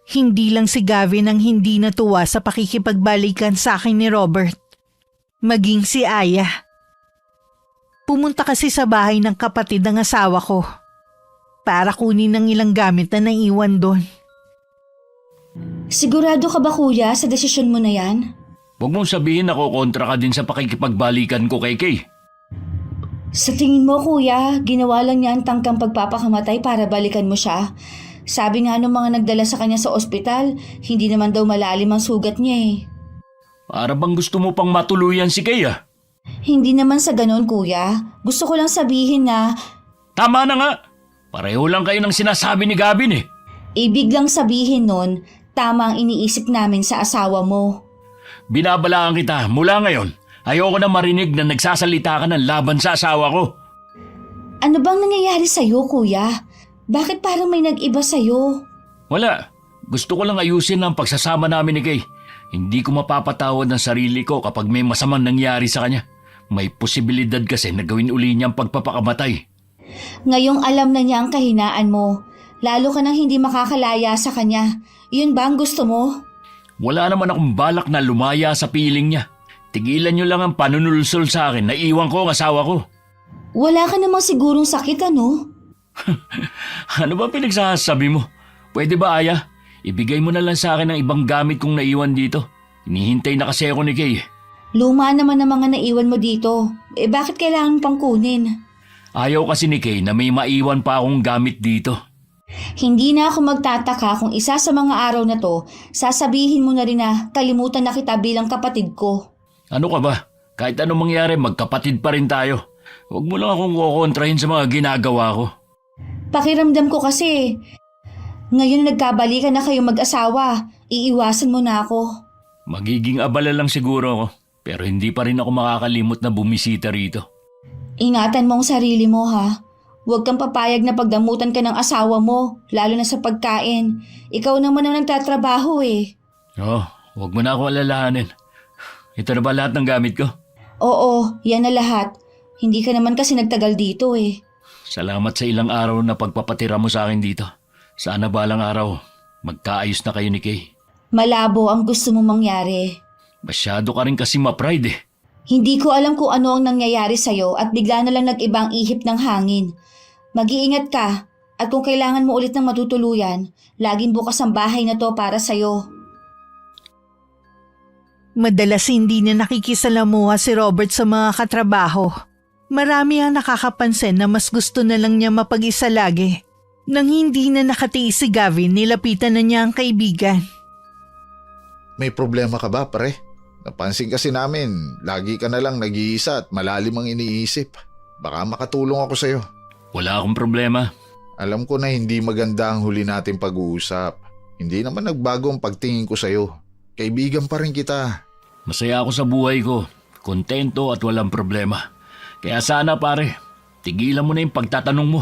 Hindi lang si Gavin ang hindi natuwa sa pakikipagbalikan sa akin ni Robert. Maging si Aya. Pumunta kasi sa bahay ng kapatid ng asawa ko para kunin ng ilang gamit na naiwan doon. Sigurado ka ba kuya sa desisyon mo na yan? Huwag mong sabihin ako kontra ka din sa pakikipagbalikan ko kay Kay. Sa tingin mo kuya, ginawa lang niya ang tangkang pagpapakamatay para balikan mo siya. Sabi nga nung mga nagdala sa kanya sa ospital, hindi naman daw malalim ang sugat niya Para bang gusto mo pang matuluyan si Kay Hindi naman sa ganon kuya. Gusto ko lang sabihin na Tama na nga. Pareho lang kayo ng sinasabi ni Gavin ibig lang sabihin nun, tama ang iniisip namin sa asawa mo. Binabalaan kita mula ngayon. Ayoko na marinig na nagsasalita ka ng laban sa asawa ko. Ano bang nangyayari sa'yo kuya? Bakit parang may nag-iba sa'yo? Wala. Gusto ko lang ayusin ang pagsasama namin ni Kay. Hindi ko mapapatawad ang sarili ko kapag may masamang nangyari sa kanya. May posibilidad kasi na gawin uli niya ang pagpapakamatay. Ngayong alam na niya ang kahinaan mo, lalo ka nang hindi makakalaya sa kanya. Yun ba ang gusto mo? Wala naman akong balak na lumaya sa piling niya. Tigilan niyo lang ang panunulsol sa akin. Naiwan ko ang asawa ko. Wala ka namang sigurong sakit, ano? Ano ba pinagsasabi mo? Pwede ba, Aya? Ibigay mo na lang sa akin ang ibang gamit kong naiwan dito. Hinihintay na kasi ako ni Kay. Luma naman ang mga naiwan mo dito. Bakit kailangan pang kunin? Ayaw kasi ni Kay na may maiwan pa akong gamit dito. Hindi na ako magtataka kung isa sa mga araw na to, sasabihin mo na rin na kalimutan na kita bilang kapatid ko. Ano ka ba? Kahit anong mangyari, magkapatid pa rin tayo. Huwag mo lang akong kukontrahin sa mga ginagawa ko. Pakiramdam ko kasi, ngayon na nagkabalikan na kayong mag-asawa, iiwasan mo na ako. Magiging abala lang siguro ako, pero hindi pa rin ako makakalimot na bumisita rito. Ingatan mo ang sarili mo, ha? Huwag kang papayag na pagdamutan ka ng asawa mo, lalo na sa pagkain. Ikaw naman ang nagtatrabaho eh. Huwag mo na ako alalahanin. Ito na ba lahat ng gamit ko? Oo, yan na lahat. Hindi ka naman kasi nagtagal dito eh. Salamat sa ilang araw na pagpapatira mo sa akin dito. Sana balang araw, magkaayos na kayo ni Kay. Malabo ang gusto mong mangyari. Masyado ka rin kasi ma-pride eh. Hindi ko alam kung ano ang nangyayari sa'yo at bigla na lang nag-ibang ihip ng hangin. Mag-iingat ka at kung kailangan mo ulit ng matutuluyan, laging bukas ang bahay na to para sa'yo. Madalas hindi na nakikisalamuha si Robert sa mga katrabaho. Marami ang nakakapansin na mas gusto na lang niya mapag-isa lagi. Nang hindi na nakatiis si Gavin, nilapitan na niya ang kaibigan. May problema ka ba, pare? Napansin kasi namin, lagi ka na lang nag-iisa at malalim ang iniisip. Baka makatulong ako sa'yo. Wala akong problema. Alam ko na hindi maganda ang huli nating pag-uusap. Hindi naman nagbago ang pagtingin ko sa'yo. Kaibigan pa rin kita. Masaya ako sa buhay ko. Kontento at walang problema. Kaya sana pare, tigilan mo na yung pagtatanong mo.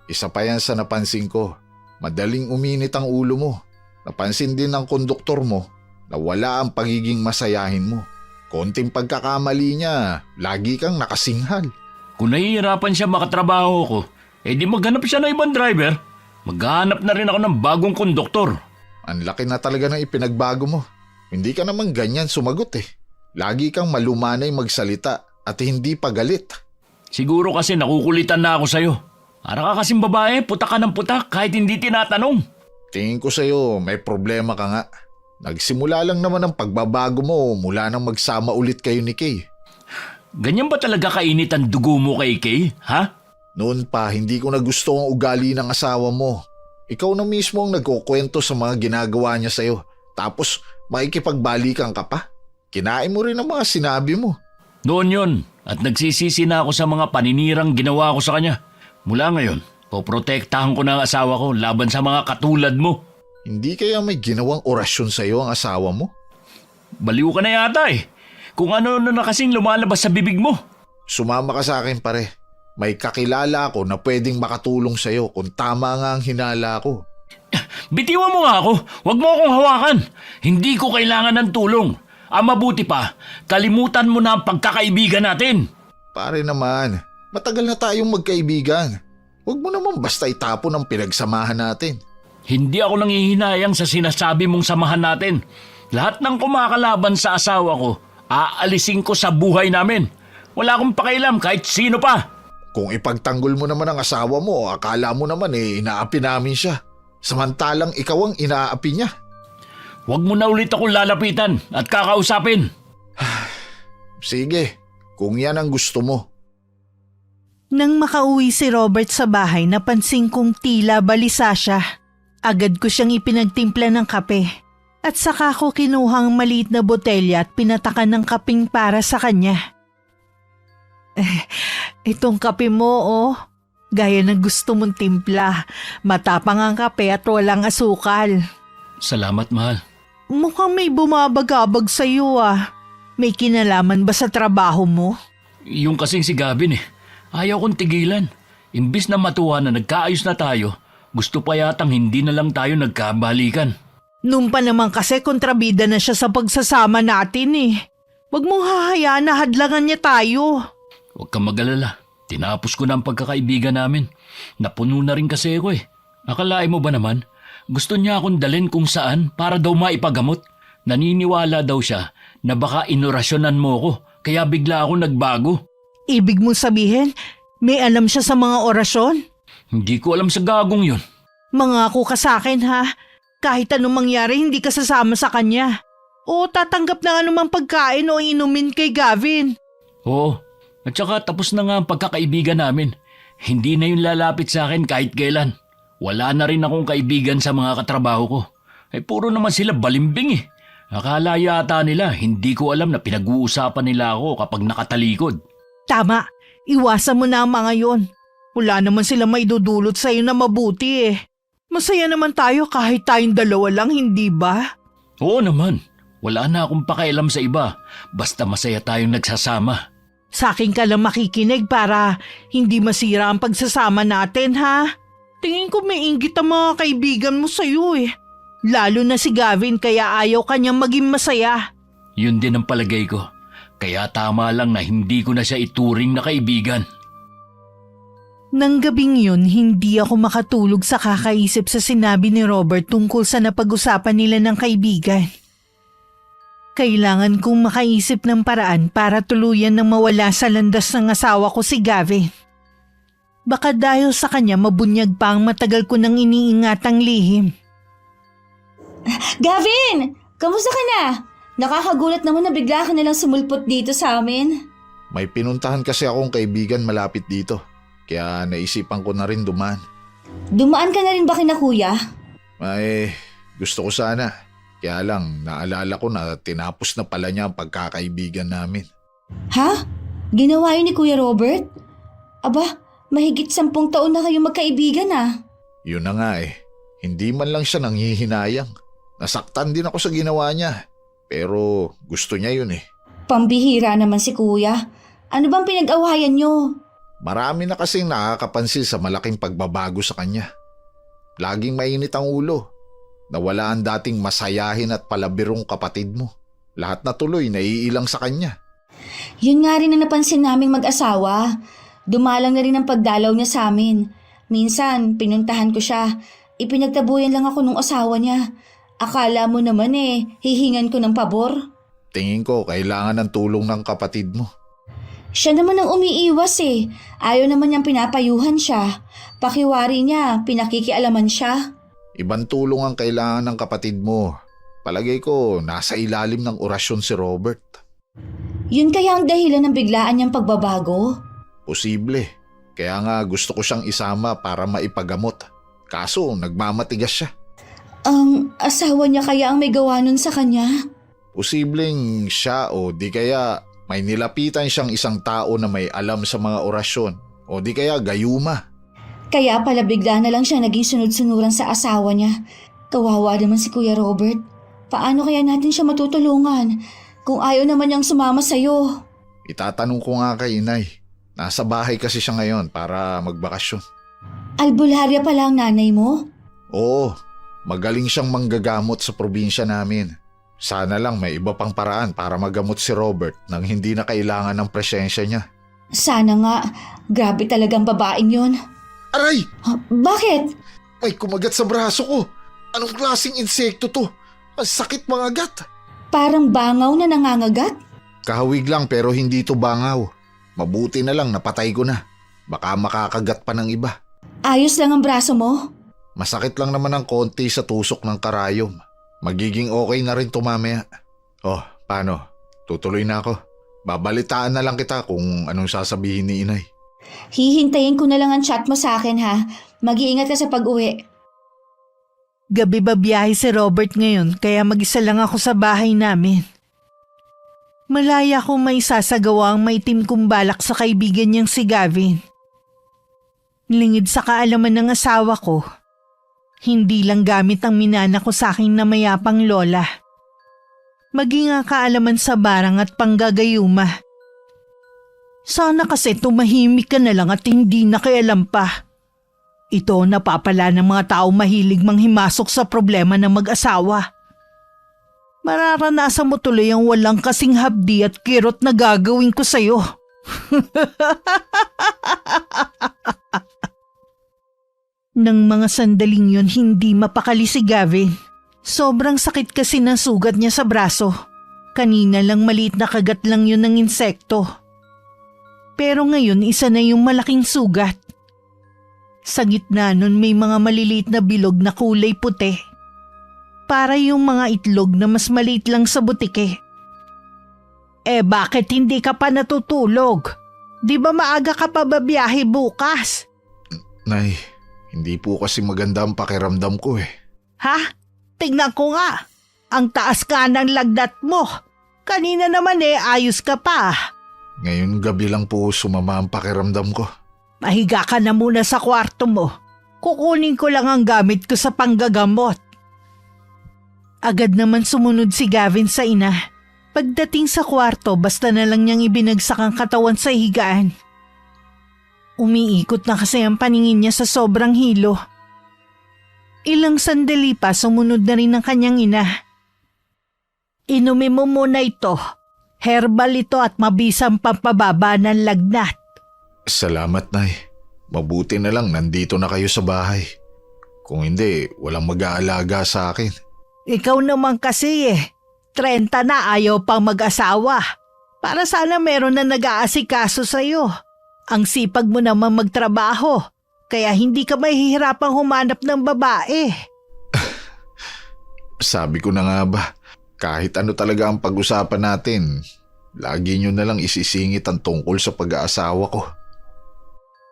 Isa pa yan sa napansin ko. Madaling uminit ang ulo mo. Napansin din ng konduktor mo na wala ang pagiging masayahin mo. Konting pagkakamali niya, lagi kang nakasinghal. Kung nahihirapan siya makatrabaho ko, di maghanap siya ng ibang driver. Maghanap na rin ako ng bagong konduktor. Ang laki na talaga ng ipinagbago mo. Hindi ka naman ganyan sumagot eh. Lagi kang malumanay magsalita at hindi pagalit. Siguro kasi nakukulitan na ako sa'yo. Para ka kasing babae, putak ka ng putak kahit hindi tinatanong. Tingin ko sa'yo, may problema ka nga. Nagsimula lang naman ang pagbabago mo mula nang magsama ulit kayo ni Kay. Ganyan ba talaga kainit ang dugo mo kay Kay, ha? Noon pa, hindi ko na gusto ang ugali ng asawa mo. Ikaw na mismo ang nagkukwento sa mga ginagawa niya sa'yo. Tapos, makikipagbalikan ka pa. Kinain mo rin ang mga sinabi mo. Noon yon at nagsisisi na ako sa mga paninirang ginawa ko sa kanya. Mula ngayon, poprotektahan ko na ang asawa ko laban sa mga katulad mo. Hindi kaya may ginawang orasyon sa'yo ang asawa mo? Baliw ka na yata eh. Kung ano na kasing lumalabas sa bibig mo. Sumama ka sa akin pare. May kakilala ako na pwedeng makatulong sa'yo kung tama nga ang hinala ko. Bitiwan mo nga ako. Huwag mo akong hawakan. Hindi ko kailangan ng tulong. Ang mabuti pa, kalimutan mo na ang pagkakaibigan natin. Pare naman, matagal na tayong magkaibigan. Huwag mo naman basta itapon ang pinagsamahan natin. Hindi ako nangihinayang sa sinasabi mong samahan natin. Lahat ng kumakalaban sa asawa ko, aalisin ko sa buhay namin. Wala akong pakialam kahit sino pa. Kung ipagtanggol mo naman ang asawa mo, akala mo naman inaapi namin siya. Samantalang ikaw ang inaapi niya. Huwag mo na ulit akong lalapitan at kakausapin. Sige, kung yan ang gusto mo. Nang makauwi si Robert sa bahay, napansin kong tila balisa siya. Agad ko siyang ipinagtimpla ng kape. At saka ko kinuhang maliit na botelya at pinatakan ng kaping para sa kanya. Itong kape mo, oh. Gaya ng gusto mong timpla. Matapang ang kape at walang asukal. Salamat, mahal. Mukhang may bumabagabag sa'yo ah. May kinalaman ba sa trabaho mo? Yung kasing si Gavin Ayaw kong tigilan. Imbis na matuwa na nagkaayos na tayo, gusto pa yatang hindi na lang tayo nagkabalikan. Noon pa naman kasi kontrabida na siya sa pagsasama natin eh. Huwag mong hahayaan na hadlangan niya tayo. Huwag kang mag-alala. Tinapos ko na ang pagkakaibigan namin. Napuno na rin kasi ako eh. Akalain mo ba naman, gusto niya akong dalhin kung saan para daw maipagamot. Naniniwala daw siya na baka inorasyonan mo ako, kaya bigla ako nagbago. Ibig mong sabihin, may alam siya sa mga orasyon? Hindi ko alam sa gagong yun. Mangako ka sa akin ha, kahit anong mangyari hindi ka sasama sa kanya. O tatanggap ng anumang pagkain o inumin kay Gavin. Oo, at saka tapos na nga ang pagkakaibigan namin. Hindi na yun lalapit sa akin kahit kailan. Wala na rin akong kaibigan sa mga katrabaho ko. Puro naman sila balimbing eh. Akala yata nila, hindi ko alam na pinag-uusapan nila ako kapag nakatalikod. Tama, iwasan mo na ang mga yon. Wala naman sila maidudulot sa'yo na mabuti eh. Masaya naman tayo kahit tayong dalawa lang, hindi ba? Oo naman, wala na akong pakialam sa iba. Basta masaya tayong nagsasama. Sa akin ka lang makikinig para hindi masira ang pagsasama natin ha. Tingin ko may inggit ang mga kaibigan mo sa'yo eh. Lalo na si Gavin kaya ayaw kanyang maging masaya. Yun din ang palagay ko. Kaya tama lang na hindi ko na siya ituring na kaibigan. Nang gabing yun, hindi ako makatulog sa kakaisip sa sinabi ni Robert tungkol sa napag-usapan nila ng kaibigan. Kailangan kong makaisip ng paraan para tuluyan ng mawala sa landas ng asawa ko si Gavin. Baka dahil sa kanya mabunyag pa ang matagal ko nang iniingatang lihim. Gavin! Kamusta ka na? Nakakagulat naman na bigla ka nalang sumulpot dito sa amin. May pinuntahan kasi akong kaibigan malapit dito. Kaya naisipan ko na rin dumaan. Dumaan ka na rin ba kina kuya? Gusto ko sana. Kaya lang, naalala ko na tinapos na pala niya ang pagkakaibigan namin. Ha? Ginawa yun ni Kuya Robert? Aba, mahigit 10 taon na kayo magkaibigan ah. Yun na nga eh. Hindi man lang siya nanghihinayang. Nasaktan din ako sa ginawa niya. Pero gusto niya yun eh. Pambihira naman si kuya. Ano bang pinag-awayan nyo? Marami na kasing nakakapansin sa malaking pagbabago sa kanya. Laging mainit ang ulo. Nawala ang dating masayahin at palabirong kapatid mo. Lahat na tuloy naiilang sa kanya. Yun nga rin ang napansin naming mag-asawa. Dumalang na rin ang pagdalaw niya sa amin. Minsan, pinuntahan ko siya. Ipinagtabuyan lang ako nung asawa niya. Akala mo naman hihingan ko ng pabor. Tingin ko kailangan ng tulong ng kapatid mo. Siya naman ang umiiwas eh. Ayaw naman niyang pinapayuhan siya. Pakiwari niya, pinakikialaman siya. Ibang tulong ang kailangan ng kapatid mo. Palagay ko nasa ilalim ng orasyon si Robert. Yun kaya ang dahilan ng biglaan niyang pagbabago? Posible. Kaya nga gusto ko siyang isama para maipagamot. Kaso nagmamatigas siya. Ang asawa niya kaya ang may gawa nun sa kanya? Posibleng siya o di kaya may nilapitan siyang isang tao na may alam sa mga orasyon o di kaya gayuma. Kaya pala bigla na lang siya naging sunod-sunuran sa asawa niya. Kawawa naman si Kuya Robert. Paano kaya natin siya matutulungan kung ayaw naman niyang sumama sa'yo? Itatanong ko nga kay inay. Nasa bahay kasi siya ngayon para magbakasyon. Albularya pala ang nanay mo? Oo, magaling siyang manggagamot sa probinsya namin. Sana lang may iba pang paraan para magamot si Robert nang hindi na kailangan ng presensya niya. Sana nga. Grabe talagang babaeng yon. Aray! Bakit? May kumagat sa braso ko. Anong klaseng insekto to? Ang sakit mga gat. Parang bangaw na nangangagat? Kahawig lang pero hindi to bangaw. Mabuti na lang napatay ko na. Baka makakagat pa ng iba. Ayos lang ang braso mo? Masakit lang naman ng konti sa tusok ng karayom. Magiging okay na rin to mamaya. Oh, paano? Tutuloy na ako. Babalitaan na lang kita kung anong sasabihin ni inay. Hihintayin ko na lang ang chat mo sa akin ha. Mag-iingat ka sa pag-uwi. Gabi ba biyahe si Robert ngayon kaya mag-isa lang ako sa bahay namin. Malaya kong may sasagawa ang maitim kong balak sa kaibigan niyang si Gavin. Lingid sa kaalaman ng asawa ko, hindi lang gamit ang minana ko sa aking namayapang lola. Maging ang kaalaman sa barang at panggagayuma. Sana kasi tumahimik ka na lang at hindi nakialam pa. Ito ang napapala ng mga tao mahilig manghimasok sa problema ng mag-asawa. Mararanasan mo tuloy ang walang kasing habdi at kirot na gagawin ko sa'yo. Nang mga sandaling yun, hindi mapakali si Gavin. Sobrang sakit kasi ng sugat niya sa braso. Kanina lang maliit na kagat lang yun ng insekto. Pero ngayon isa na yung malaking sugat. Sa gitna nun may mga maliliit na bilog na kulay puti. Para yung mga itlog na mas maliit lang sa butike. Bakit hindi ka pa natutulog? Di ba maaga ka pa babiyahe bukas? Nay, hindi po kasi maganda ang pakiramdam ko eh. Ha? Tingnan ko nga. Ang taas ka ng lagnat mo. Kanina naman ayos ka pa. Ngayon gabi lang po sumama ang pakiramdam ko. Mahiga ka na muna sa kwarto mo. Kukunin ko lang ang gamit ko sa panggagamot. Agad naman sumunod si Gavin sa ina. Pagdating sa kwarto, basta na lang niyang ibinagsak ang katawan sa higaan. Umiikot na kasi ang paningin niya sa sobrang hilo. Ilang sandali pa sumunod na rin ang kanyang ina. Inumin mo muna ito. Herbal ito at mabisang pampababa ng lagnat. Salamat, Nay. Mabuti na lang nandito na kayo sa bahay. Kung hindi, walang mag-aalaga sa akin. Ikaw naman kasi 30 na ayaw pang mag-asawa. Para sana meron na nag-aasikaso sa'yo. Ang sipag mo naman magtrabaho. Kaya hindi ka mahihirapang humanap ng babae. Sabi ko na nga ba, kahit ano talaga ang pag-usapan natin, lagi nyo na lang isisingit ang tungkol sa pag-aasawa ko.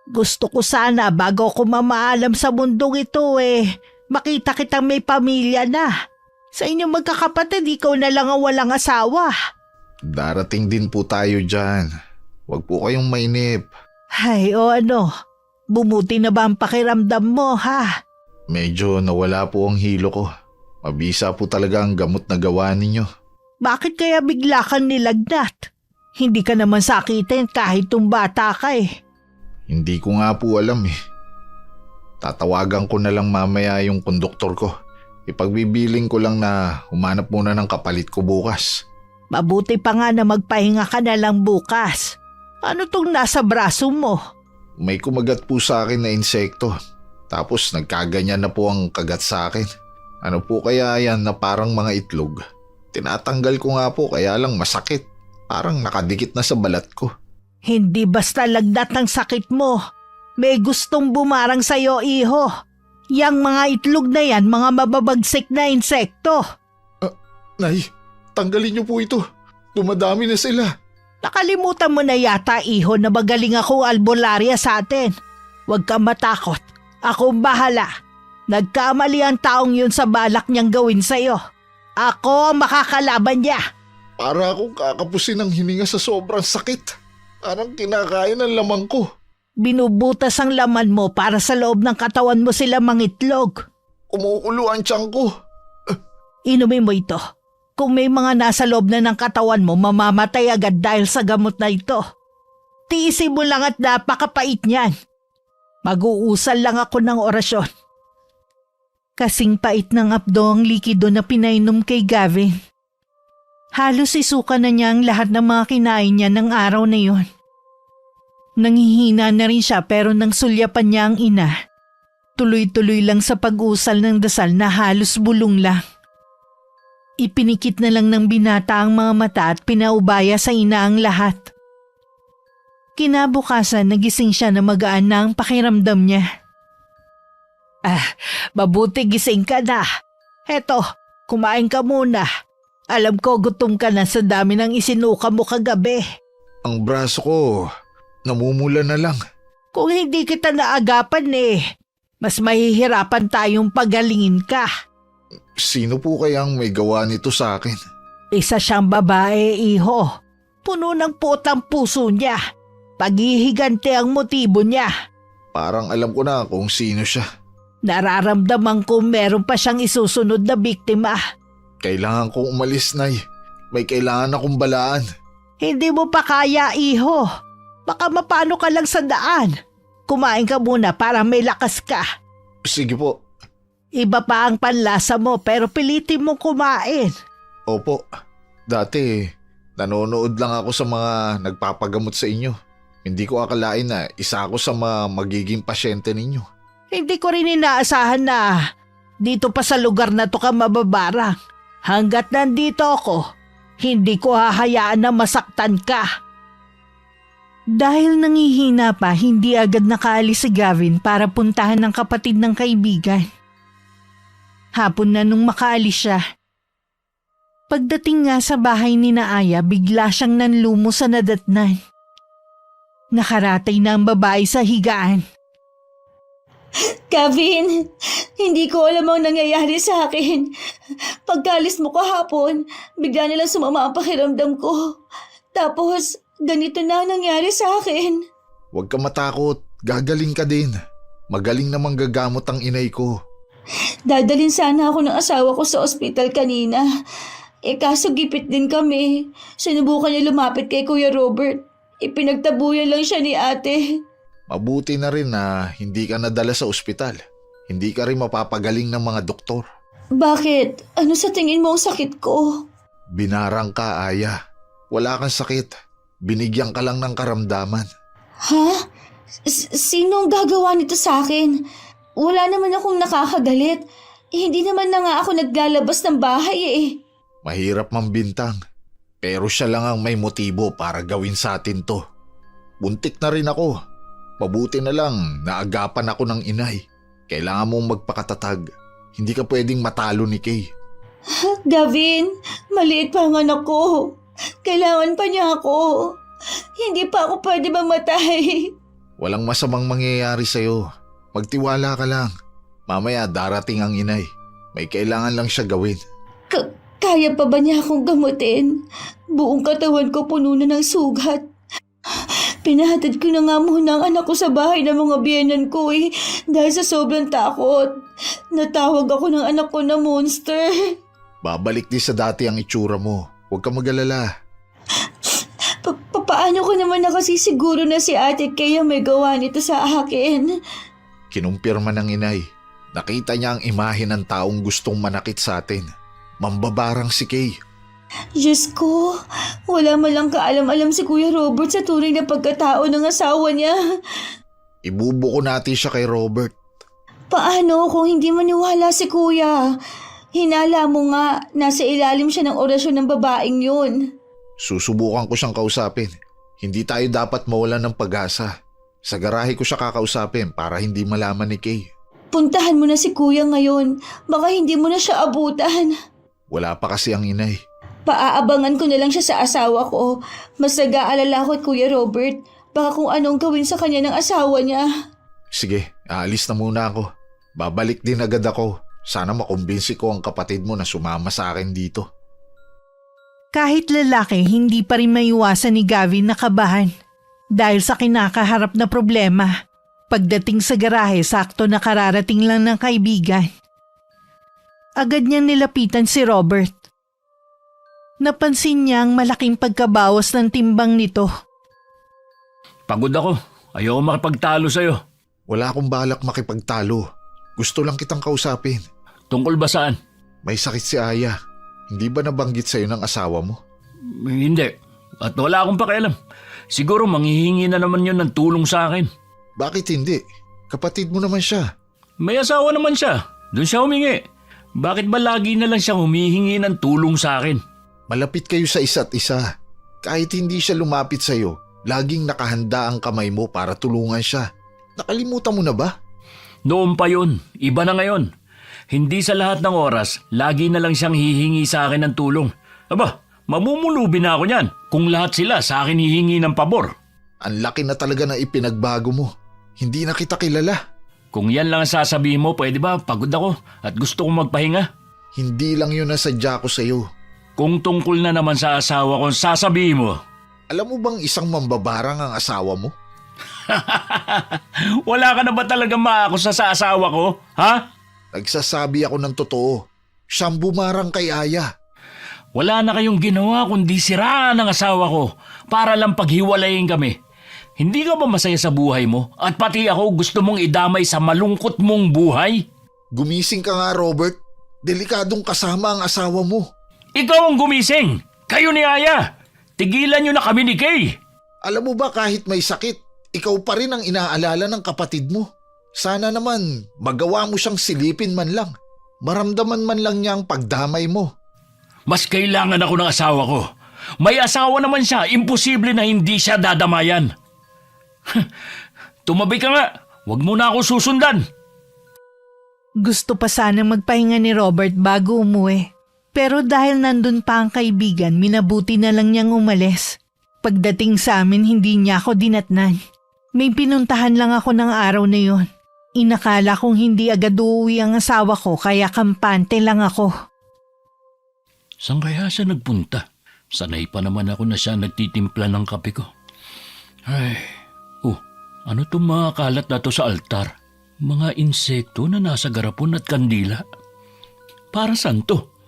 Gusto ko sana bago ako mamaalam sa mundong ito makita kitang may pamilya na. Sa inyong magkakapatid, ikaw na lang ang walang asawa. Darating din po tayo dyan. Huwag po kayong mainip. Ay, ano? Bumuti na ba ang pakiramdam mo, ha? Medyo nawala po ang hilo ko. Mabisa po talaga ang gamot na gawa ninyo. Bakit kaya bigla kang nilagnat? Hindi ka naman sakitin kahit tumbata ka Hindi ko nga po alam Tatawagan ko na lang mamaya yung konduktor ko. Ipagbibiling ko lang na humanap muna ng kapalit ko bukas. Mabuti pa nga na magpahinga ka na lang bukas. Ano tong nasa braso mo? May kumagat po sa akin na insekto. Tapos nagkaganyan na po ang kagat sa akin. Ano po kaya yan na parang mga itlog? Tinatanggal ko nga po kaya lang masakit. Parang nakadikit na sa balat ko. Hindi basta lagnat ang sakit mo. May gustong bumarang sa'yo, iho. Yang mga itlog na yan, mga mababagsik na insekto. Nay, tanggalin niyo po ito. Dumadami na sila. Nakalimutan mo na yata, iho, na magaling akong albularya sa atin. Huwag kang matakot. Akong bahala. Nagkamali ang taong yun sa balak niyang gawin sa'yo. Ako ang makakalaban niya. Para akong kakapusin ng hininga sa sobrang sakit. Parang kinakain ang laman ko. Binubutas ang laman mo para sa loob ng katawan mo sila mangitlog. Kumukulo ang tiyan ko. Inumin mo ito. Kung may mga nasa loob na ng katawan mo, mamamatay agad dahil sa gamot na ito. Tiisin mo lang at napakapait niyan. Mag-uusal lang ako ng orasyon. Kasing pait ng apdo ang likido na pinainom kay Gavin. Halos isuka na niya ang lahat ng mga kinain niya ng araw na yon. Nanghihina na rin siya pero nang sulyapan niya ang ina. Tuloy-tuloy lang sa pag-usal ng dasal na halos bulong lang. Ipinikit na lang ng binata ang mga mata at pinaubaya sa ina ang lahat. Kinabukasan nagising siya na magaan na ang pakiramdam niya. Mabuti gising ka na. Eto, kumain ka muna. Alam ko gutom ka na sa dami ng isinuka mo kagabi. Ang braso ko, namumula na lang. Kung hindi kita naagapan mas mahihirapan tayong pagalingin ka. Sino po kayang may gawa nito sa akin? Isa siyang babae, iho. Puno ng putang puso niya. Paghihigante ang motibo niya. Parang alam ko na kung sino siya. Nararamdaman ko meron pa siyang isusunod na biktima. Kailangan kong umalis, Nay. May kailangan akong balaan. Hindi mo pa kaya, iho. Baka mapano ka lang sa daan. Kumain ka muna para may lakas ka. Sige po. Iba pa ang panlasa mo pero pilitin mong kumain. Opo. Dati, Nanonood lang ako sa mga nagpapagamot sa inyo. Hindi ko akalain na isa ako sa mga magiging pasyente ninyo. Hindi ko rin inaasahan na dito pa sa lugar na to ka mababarang. Hanggat nandito ako, hindi ko hahayaan na masaktan ka. Dahil nangihina pa, hindi agad nakaalis si Gavin para puntahan ng kapatid ng kaibigan. Hapon na nung makaalis siya. Pagdating nga sa bahay ni Aya, bigla siyang nanlumo sa nadatnan. Nakaratay na ang babae sa higaan. Gavin, hindi ko alam ang nangyayari sa akin. Pagkalis mo kahapon, bigla nilang sumama ang pakiramdam ko. Tapos, ganito na ang nangyari sa akin. Huwag ka matakot, gagaling ka din. Magaling namang gagamot ang inay ko. Dadalhin sana ako ng asawa ko sa ospital kanina. Kaso gipit din kami. Sinubukan niya lumapit kay Kuya Robert. Ipinagtabuyan lang siya ni ate. Mabuti na rin na hindi ka nadala sa ospital. Hindi ka rin mapapagaling ng mga doktor. Bakit? Ano sa tingin mo ang sakit ko? Binarang ka, Aya. Wala kang sakit. Binigyan ka lang ng karamdaman. Ha? Sino ang gagawa nito sa akin? Wala naman akong nakakagalit. Hindi naman na nga ako naglalabas ng bahay eh. Mahirap mambintang. Pero siya lang ang may motibo para gawin sa atin to. Buntik na rin ako. Mabuti na lang naagapan ako ng inay. Kailangan mong magpakatatag. Hindi ka pwedeng matalo ni Kay. Gavin, maliit pa ang anak ko. Kailangan pa niya ako. Hindi pa ako pwede mamatay. Walang masamang mangyayari sa'yo. Magtiwala ka lang. Mamaya darating ang inay. May kailangan lang siya gawin. Kaya pa ba niya akong gamutin? Buong katawan ko puno na ng sugat. Pinahatid ko na nga muna ang anak ko sa bahay ng mga biyenan ko dahil sa sobrang takot. Natawag ako ng anak ko na monster. Babalik din sa dati ang itsura mo. Huwag ka mag-alala. Paano ko naman nakasisiguro na si ate kaya may gawa nito sa akin? Kinumpirma ng inay. Nakita niya ang imahe ng taong gustong manakit sa atin. Mambabarang si Kay. Diyos ko, wala man lang kaalam-alam si Kuya Robert sa tunay na pagkatao ng asawa niya. Ibubuko natin siya kay Robert. Paano kung hindi maniwala si Kuya? Hinala mo nga, nasa ilalim siya ng orasyon ng babaeng yun. Susubukan ko siyang kausapin. Hindi tayo dapat mawalan ng pag-asa. Sa garahe ko siya kakausapin para hindi malaman ni Kay. Puntahan mo na si Kuya ngayon. Baka hindi mo na siya abutan. Wala pa kasi ang inay. Paaabangan ko na lang siya sa asawa ko. Mas nag-aalala ko at Kuya Robert. Baka kung anong gawin sa kanya ng asawa niya. Sige, aalis na muna ako. Babalik din agad ako. Sana makumbinsi ko ang kapatid mo na sumama sa akin dito. Kahit lalaki, hindi pa rin maiwasan ni Gavin na kabahan. Dahil sa kinakaharap na problema. Pagdating sa garahe, sakto na kararating lang ng kaibigan. Agad niyang nilapitan si Robert. Napansin niya ang malaking pagkabawas ng timbang nito. Pagod ako. Ayoko makipagtalo sa'yo. Wala akong balak makipagtalo. Gusto lang kitang kausapin. Tungkol ba saan? May sakit si Aya. Hindi ba nabanggit sa'yo ng asawa mo? Hindi. At wala akong pakialam. Siguro manghihingi na naman yun ng tulong sa akin. Bakit hindi? Kapatid mo naman siya. May asawa naman siya. Doon siya humingi. Bakit ba lagi na lang siyang humihingi ng tulong sa akin? Malapit kayo sa isa't isa. Kahit hindi siya lumapit sa'yo, laging nakahanda ang kamay mo para tulungan siya. Nakalimutan mo na ba? Noon pa yun. Iba na ngayon. Hindi sa lahat ng oras, lagi na lang siyang hihingi sa akin ng tulong. Aba, mamumulubi na ako niyan kung lahat sila sa akin hihingi ng pabor. Ang laki na talaga ng ipinagbago mo. Hindi na kita kilala. Kung yan lang ang sasabihin mo, pwede ba? Pagod ako at gusto kong magpahinga. Hindi lang yun ang sadya ko sa'yo. Kung tungkol na naman sa asawa ko, sasabihin mo. Alam mo bang isang mambabarang ang asawa mo? Wala ka na ba talaga maakusa sa asawa ko? Ha? Nagsasabi ako ng totoo. Siyang bumarang kay Aya. Wala na kayong ginawa kundi siraan ang asawa ko para lang paghiwalayin kami. Hindi ka ba masaya sa buhay mo? At pati ako gusto mong idamay sa malungkot mong buhay? Gumising ka nga, Robert. Delikadong kasama ang asawa mo. Ikaw ang gumising! Kayo ni Aya! Tigilan niyo na kami ni Kay! Alam mo ba kahit may sakit, ikaw pa rin ang inaalala ng kapatid mo. Sana naman magawa mo siyang silipin man lang. Maramdaman man lang niya ang pagdamay mo. Mas kailangan ako ng asawa ko. May asawa naman siya, imposible na hindi siya dadamayan. Tumabi ka nga, huwag mo na ako susundan. Gusto pa sana magpahinga ni Robert bago umuwi. Pero dahil nandun pa ang kaibigan, minabuti na lang niyang umalis. Pagdating sa amin, hindi niya ako dinatnan. May pinuntahan lang ako ng araw na yon. Inakala kong hindi agad uuwi ang asawa ko kaya kampante lang ako. Saan kaya siya nagpunta? Sanay pa naman ako na siya nagtitimpla ng kape ko. Ay, ano itong mga kalat na to sa altar? Mga insekto na nasa garapon at kandila. Para saan to?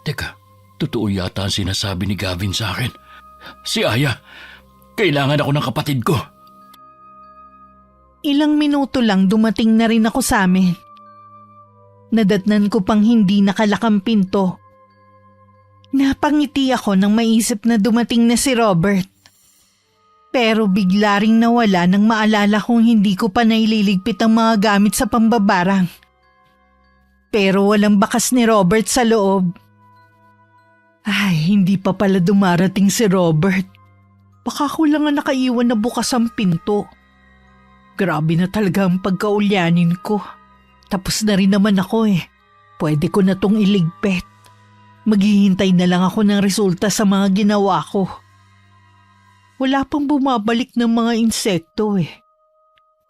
Teka, totoo yata ang sinasabi ni Gavin sa akin. Si Aya, kailangan ako ng kapatid ko. Ilang minuto lang dumating na rin ako sa amin. Nadatnan ko pang hindi nakalakang pinto. Napangiti ako nang maisip na dumating na si Robert. Pero bigla ring nawala nang maalala kong hindi ko pa naililigpit ang mga gamit sa pambabarang. Pero walang bakas ni Robert sa loob. Ay, hindi pa pala dumarating si Robert. Baka ko lang ang nakaiwan na bukas ang pinto. Grabe na talaga ang pagkaulyanin ko. Tapos na rin naman ako eh. Pwede ko na tong iligpit. Maghihintay na lang ako ng resulta sa mga ginawa ko. Wala pang bumabalik ng mga insekto eh.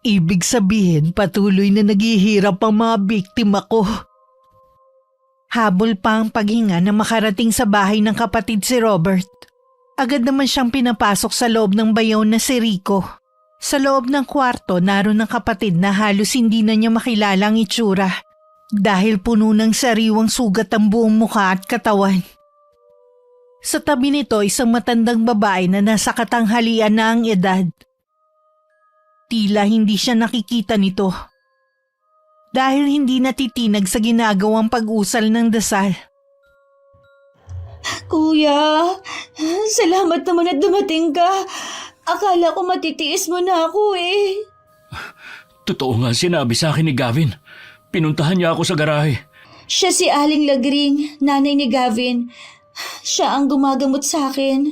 Ibig sabihin patuloy na naghihirap ang mga biktima ko. Habol pa ang paghinga na makarating sa bahay ng kapatid si Robert. Agad naman siyang pinapasok sa loob ng bayaw na si Rico. Sa loob ng kwarto naroon ang kapatid na halos hindi na niya makilala ang itsura dahil puno ng sariwang sugat ang buong mukha at katawan. Sa tabi nito isang matandang babae na nasa katanghalian na ang edad. Tila hindi siya nakikita nito dahil hindi natitinag sa ginagawang pag-usal ng dasal. Kuya, salamat naman at dumating ka. Akala ko matitiis mo na ako eh. Totoo nga sinabi sa akin ni Gavin. Pinuntahan niya ako sa garahe. Siya si Aling Lagring, nanay ni Gavin. Siya ang gumagamot sa akin.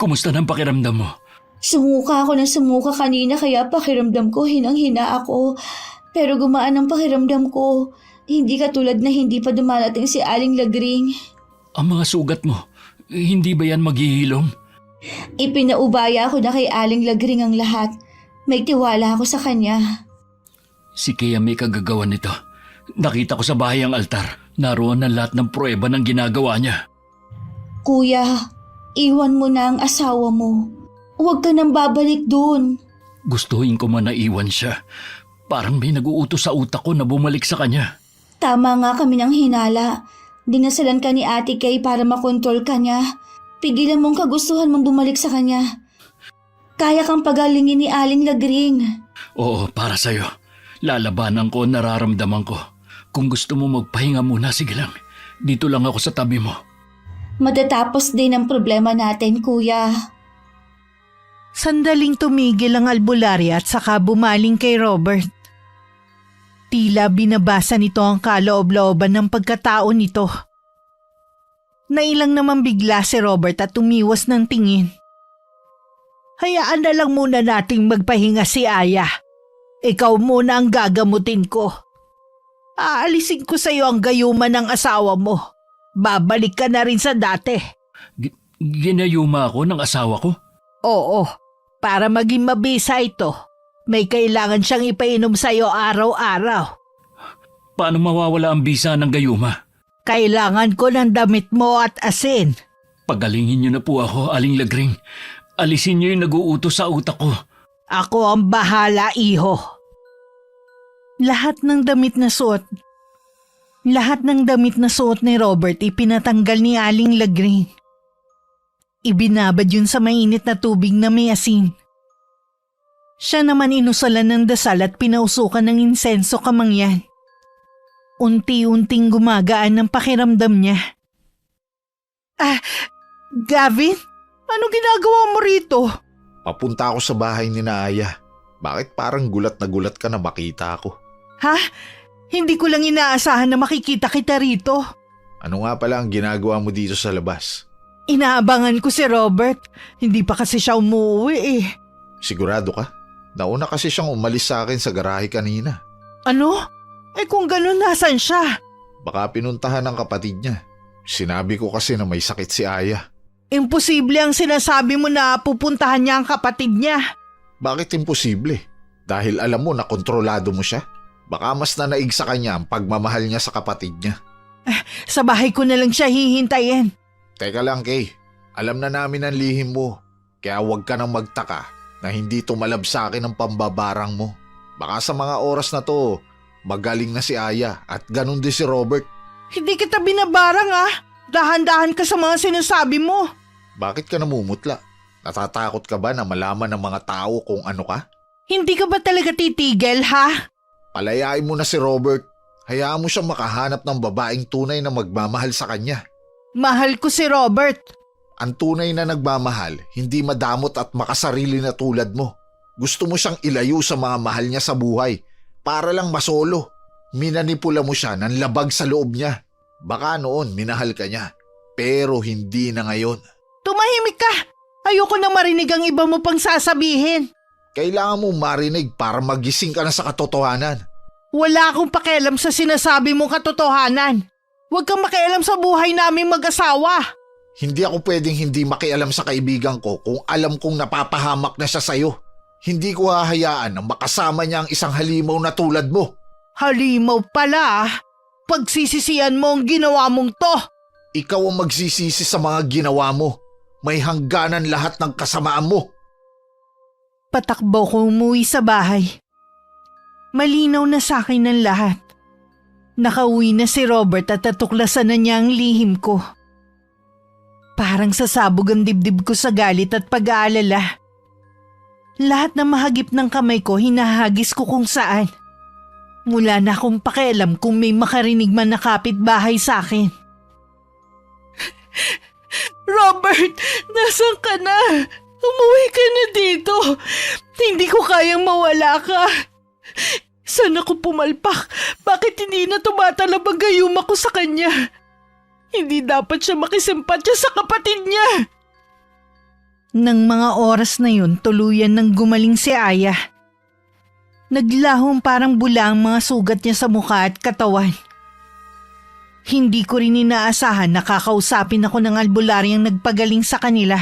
Kumusta ng pakiramdam mo? Sumuka ako ng sumuka kanina kaya pakiramdam ko hinang-hina ako. Pero gumaan ang pakiramdam ko. Hindi katulad na hindi pa dumarating si Aling Lagring. Ang mga sugat mo, hindi ba yan maghihilom? Ipinaubaya ako na kay Aling Lagring ang lahat. May tiwala ako sa kanya. Si Kea may kagagawan nito. Nakita ko sa bahay ang altar. Naroon ang lahat ng pruweba ng ginagawa niya. Kuya, iwan mo na ang asawa mo. Huwag ka nang babalik doon. Gustuhin ko man na iwan siya. Parang may naguutos sa utak ko na bumalik sa kanya. Tama nga kami ng hinala. Dinasalan ka ni Ate Kay para makontrol ka niya. Pigilan mong kagustuhan mong bumalik sa kanya. Kaya kang pagalingin ni Aling Lagring. Oo, para sa'yo. Lalabanan ko ang nararamdaman ko. Kung gusto mo magpahinga muna, sige lang. Dito lang ako sa tabi mo. Matatapos din ang problema natin, kuya. Sandaling tumigil ang albularya at saka bumaling kay Robert. Tila binabasa nito ang kaloob-looban ng pagkatao nito. Nailang naman bigla si Robert at tumiwas ng tingin. Hayaan na lang muna nating magpahinga si Aya. Ikaw muna ang gagamutin ko. Aalisin ko sa iyo ang gayuma ng asawa mo. Babalik ka na rin sa dati. Ginayuma ako ng asawa ko? Oo, para maging mabisa ito. May kailangan siyang ipainom sa iyo araw-araw. Paano mawawala ang bisa ng gayuma? Kailangan ko ng damit mo at asin. Pagalingin niyo na po ako, Aling Lagring. Alisin niyo yung nag-uutos sa utak ko. Ako ang bahala, iho. Lahat ng damit na suot ni Robert ipinatanggal ni Aling Lagring. Ibinabad yun sa mainit na tubig na may asin. Siya naman inusalan ng dasal at pinausukan ng insenso kamangyan. Unti-unting gumagaan ang pakiramdam niya. Gavin? Ano ginagawa mo rito? Papunta ako sa bahay ni Aya. Bakit parang gulat na gulat ka na makita ako? Ha? Hindi ko lang inaasahan na makikita kita rito. Ano nga pala ang ginagawa mo dito sa labas? Inaabangan ko si Robert. Hindi pa kasi siya umuwi eh. Sigurado ka? Nauna kasi siyang umalis sa akin sa garahe kanina. Ano? Eh kung ganun, nasan siya? Baka pinuntahan ng kapatid niya. Sinabi ko kasi na may sakit si Aya. Imposible ang sinasabi mo na pupuntahan niya ang kapatid niya. Bakit imposible? Dahil alam mo na kontrolado mo siya? Baka mas nanaig sa kanya ang pagmamahal niya sa kapatid niya. Sa bahay ko na lang siya hihintayin. Teka lang, Kay. Alam na namin ang lihim mo. Kaya huwag ka nang magtaka na hindi tumalab sa akin ang pambabarang mo. Baka sa mga oras na to, magaling na si Aya at ganun din si Robert. Hindi kita binabarang ah. Dahan-dahan ka sa mga sinasabi mo. Bakit ka namumutla? Natatakot ka ba na malaman ng mga tao kung ano ka? Hindi ka ba talaga titigil ha? Palayain mo na si Robert. Hayaan mo siyang makahanap ng babaeng tunay na magmamahal sa kanya. Mahal ko si Robert. Ang tunay na nagmamahal, hindi madamot at makasarili na tulad mo. Gusto mo siyang ilayo sa mga mahal niya sa buhay para lang masolo. Minanipula mo siya ng labag sa loob niya. Baka noon minahal ka niya, pero hindi na ngayon. Tumahimik ka. Ayoko na marinig ang iba mo pang sasabihin. Kailangan mo marinig para magising ka na sa katotohanan. Wala akong pakialam sa sinasabi mong katotohanan. Huwag kang makialam sa buhay naming mag-asawa. Hindi ako pwedeng hindi makialam sa kaibigan ko kung alam kong napapahamak na siya sa'yo. Hindi ko hahayaan na makasama niya ang isang halimaw na tulad mo. Halimaw pala. Pagsisisihan mo ang ginawa mong to. Ikaw ang magsisisi sa mga ginawa mo. May hangganan lahat ng kasamaan mo. Patakbo ko umuwi sa bahay. Malinaw na sa akin ang lahat. Nakauwi na si Robert at natuklasan na niya ang lihim ko. Parang sasabog ang dibdib ko sa galit at pag-aalala. Lahat na mahagip ng kamay ko hinahagis ko kung saan. Mula na akong pakialam kung may makarinig man na kapitbahay sa akin. Robert, nasan ka na? Umuwi ka na dito. Hindi ko kayang mawala ka. Saan ako pumalpak? Bakit hindi na tumatalab ang gayuma ko sa kanya? Hindi dapat siya makisimpatya sa kapatid niya. Nang mga oras na yun, tuluyan nang gumaling si Aya. Naglahong parang bula ang mga sugat niya sa mukha at katawan. Hindi ko rin inaasahan na kakausapin ako ng albularyang nagpagaling sa kanila.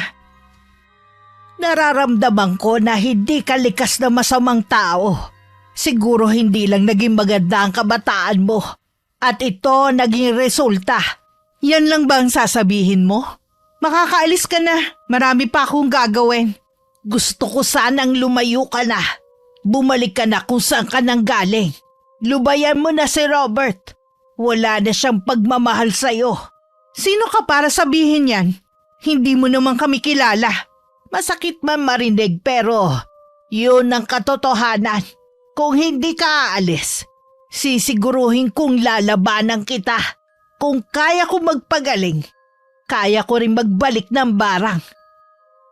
Nararamdaman ko na hindi ka likas na masamang tao. Siguro hindi lang naging maganda ang kabataan mo. At ito naging resulta. Yan lang ba ang sasabihin mo? Makakaalis ka na. Marami pa akong gagawin. Gusto ko sanang lumayo ka na. Bumalik ka na kung saan ka nang galing. Lubayan mo na si Robert. Wala na siyang pagmamahal sa'yo. Sino ka para sabihin yan? Hindi mo naman kami kilala. Masakit man marinig pero yun ang katotohanan. Kung hindi ka aalis, sisiguruhin kong lalabanan kita. Kung kaya ko magpagaling, kaya ko rin magbalik ng barang.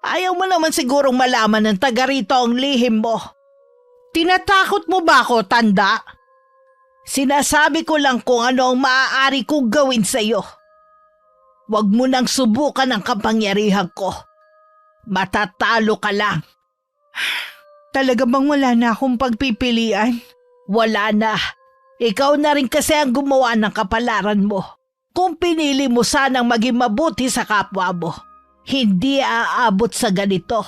Ayaw mo naman sigurong malaman ng taga rito ang lihim mo. Tinatakot mo ba ako, tanda? Sinasabi ko lang kung ano ang maaari kong gawin sa'yo. Huwag mo nang subukan ang kapangyarihan ko. Matatalo ka lang. Talaga bang wala na akong pagpipilian? Wala na. Ikaw na rin kasi ang gumawa ng kapalaran mo. Kung pinili mo sanang maging mabuti sa kapwa mo, hindi aabot sa ganito.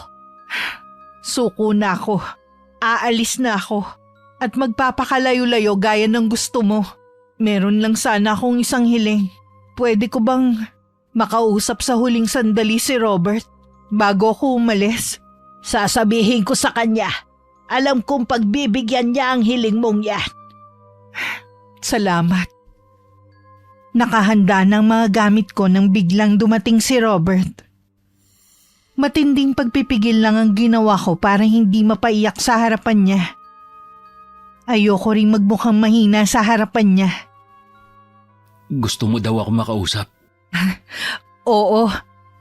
Suko na ako. Aalis na ako. At magpapakalayo-layo gaya ng gusto mo. Meron lang sana akong isang hiling. Pwede ko bang makausap sa huling sandali si Robert bago ako umalis? Sasabihin ko sa kanya. Alam kong pagbibigyan niya ang hiling mong yan. Salamat. Nakahanda ng mga gamit ko nang biglang dumating si Robert. Matinding pagpipigil lang ang ginawa ko para hindi mapaiyak sa harapan niya. Ayoko ring magmukhang mahina sa harapan niya. Gusto mo daw ako makausap? Oo,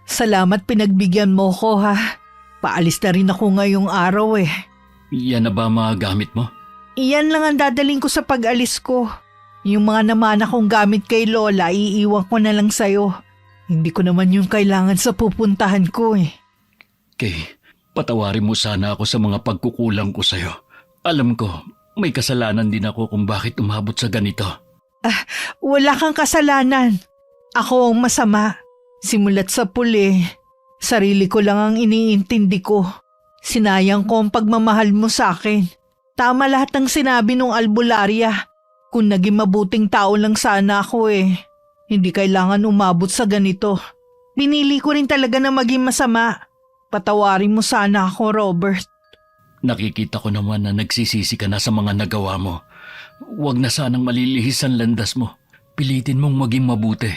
Salamat pinagbigyan mo ko ha. Paalis na rin ako ngayong araw eh. Yan na ba mga gamit mo? Iyan lang ang dadaling ko sa pag-alis ko. Yung mga namana kong gamit kay Lola, iiwan ko na lang sa'yo. Hindi ko naman yung kailangan sa pupuntahan ko eh. Kay, patawarin mo sana ako sa mga pagkukulang ko sa'yo. Alam ko, may kasalanan din ako kung bakit umabot sa ganito. Wala kang kasalanan. Ako ang masama. Simulat sa puli, sarili ko lang ang iniintindi ko. Sinayang ko ang pagmamahal mo sa akin. Tama lahat ng sinabi nung albularya. Kung naging mabuting tao lang sana ako eh. Hindi kailangan umabot sa ganito. Pinili ko rin talaga na maging masama. Patawarin mo sana ako, Robert. Nakikita ko naman na nagsisisi ka na sa mga nagawa mo. Huwag na sanang malilihis ang landas mo. Pilitin mong maging mabuti.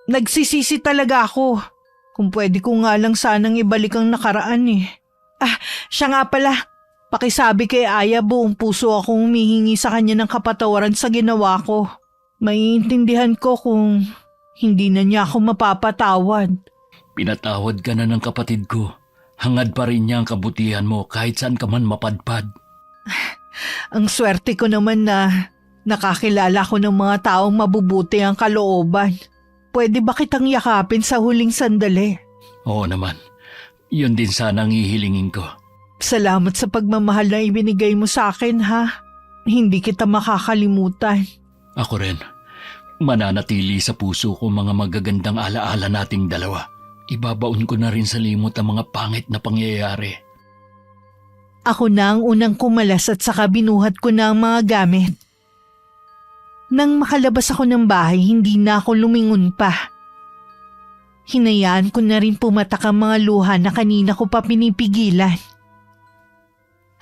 Nagsisisi talaga ako. Kung pwede ko nga lang sanang ibalik ang nakaraan eh. Siya nga pala. Pakisabi kay Aya, buong puso akong humihingi sa kanya ng kapatawaran sa ginawa ko. Maiintindihan ko kung hindi na niya ako mapapatawad. Pinatawad ka na ng kapatid ko. Hangad pa rin niya ang kabutihan mo kahit saan ka man mapadpad. Ang swerte ko naman na nakakilala ko ng mga taong mabubuti ang kalooban. Pwede ba kitang yakapin sa huling sandali? Oo naman. Yun din sana ang hihilingin ko. Salamat sa pagmamahal na ibinigay mo sa akin ha. Hindi kita makakalimutan. Ako rin. Mananatili sa puso ko mga magagandang alaala nating dalawa. Ibabaon ko na rin sa limot ang mga pangit na pangyayari. Ako na ang unang kumalas at saka binuhat ko na ang mga gamit. Nang makalabas ako ng bahay, hindi na ako lumingon pa. Hinayaan ko na rin pumatak ang mga luha na kanina ko pa pinipigilan.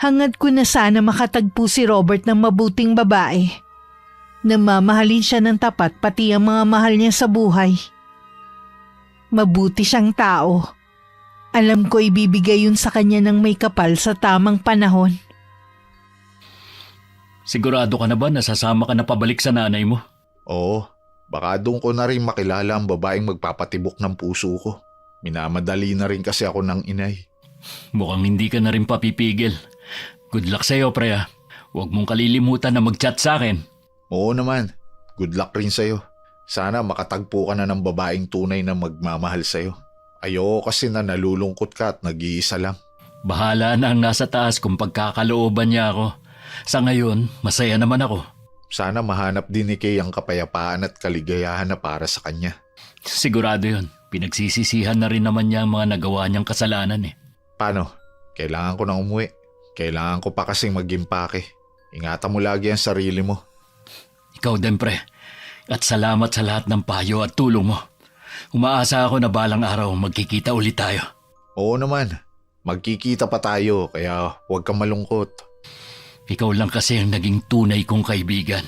Hangad ko na sana makatagpo si Robert ng mabuting babae. Namamahalin siya ng tapat pati ang mga mahal niya sa buhay. Mabuti siyang tao. Alam ko ibibigay yun sa kanya ng may kapal sa tamang panahon. Sigurado ka na ba nasasama ka na pabalik sa nanay mo? Oo, baka doon ko na rin makilala ang babaeng magpapatibok ng puso ko. Minamadali na rin kasi ako ng inay. Mukhang hindi ka na rin papipigil. Good luck sa'yo, pre. Huwag mong kalilimutan na mag-chat sa akin. Oo naman, good luck rin sa'yo. Sana makatagpo ka na ng babaeng tunay na magmamahal sa'yo. Ayoko kasi na nalulungkot ka at nag-iisa lang. Bahala na ang nasa taas kung pagkakalooban niya ako. Sa ngayon, masaya naman ako. Sana mahanap din ni Kay ang kapayapaan at kaligayahan na para sa kanya. Sigurado yun. Pinagsisisihan na rin naman niya ang mga nagawa niyang kasalanan eh. Paano? Kailangan ko nang umuwi. Kailangan ko pa kasing mag-impake. Ingatan mo lagi ang sarili mo. Ikaw din, pre. At salamat sa lahat ng payo at tulong mo. Umaasa ako na balang araw magkikita ulit tayo. Oo naman. Magkikita pa tayo kaya huwag kang malungkot. Ikaw lang kasi ang naging tunay kong kaibigan.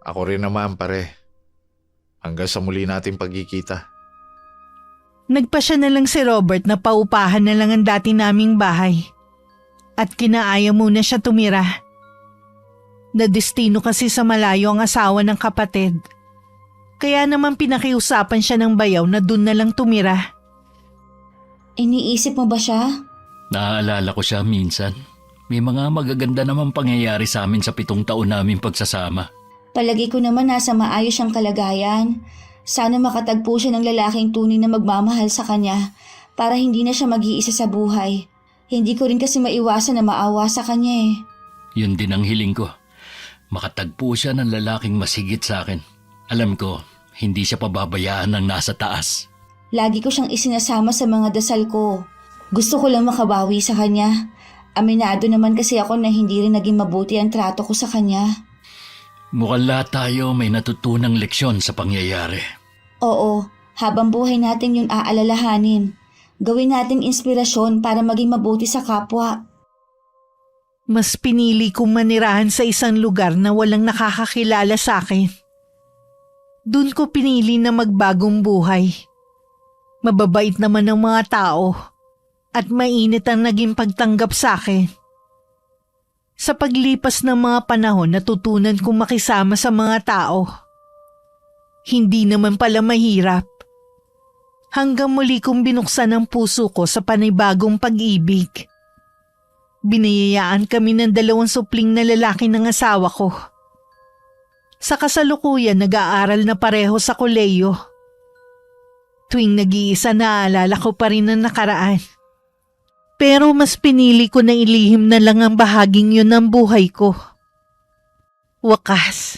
Ako rin naman, pare. Hanggang sa muli nating pagkikita. Nagpasya na lang si Robert na paupahan na lang ang dati naming bahay. At kinaaya muna siya tumira. Nadestino kasi sa malayo ang asawa ng kapatid. Kaya naman pinakiusapan siya ng bayaw na dun na lang tumira. Iniisip mo ba siya? Naaalala ko siya minsan. May mga magaganda namang pangyayari sa amin sa 7 taon namin pagsasama. Palagi ko naman nasa maayos siyang kalagayan. Sana makatagpo siya ng lalaking tunay na magmamahal sa kanya para hindi na siya mag-iisa sa buhay. Hindi ko rin kasi maiwasan na maawa sa kanya eh. Yun din ang hiling ko. Makatagpo siya ng lalaking masigit sa akin. Alam ko, hindi siya pababayaan ng nasa taas. Lagi ko siyang isinasama sa mga dasal ko. Gusto ko lang makabawi sa kanya. Aminado naman kasi ako na hindi rin naging mabuti ang trato ko sa kanya. Mukhang lahat tayo may natutunang leksyon sa pangyayari. Oo, habang buhay natin yun aalalahanin. Gawin natin inspirasyon para maging mabuti sa kapwa. Mas pinili kong manirahan sa isang lugar na walang nakakakilala sa akin. Doon ko pinili na magbagong buhay. Mababait naman ang mga tao at mainit ang naging pagtanggap sa akin. Sa paglipas ng mga panahon natutunan kong makisama sa mga tao. Hindi naman pala mahirap. Hanggang muli kong binuksan ang puso ko sa panibagong pag-ibig. Biniyayaan kami ng 2 supling na lalaki ng asawa ko. Sa kasalukuyan, nag-aaral na pareho sa koleyo. Tuwing nag-iisa, naaalala ko pa rin ang nakaraan. Pero mas pinili ko na ilihim na lang ang bahaging yun ng buhay ko. Wakas,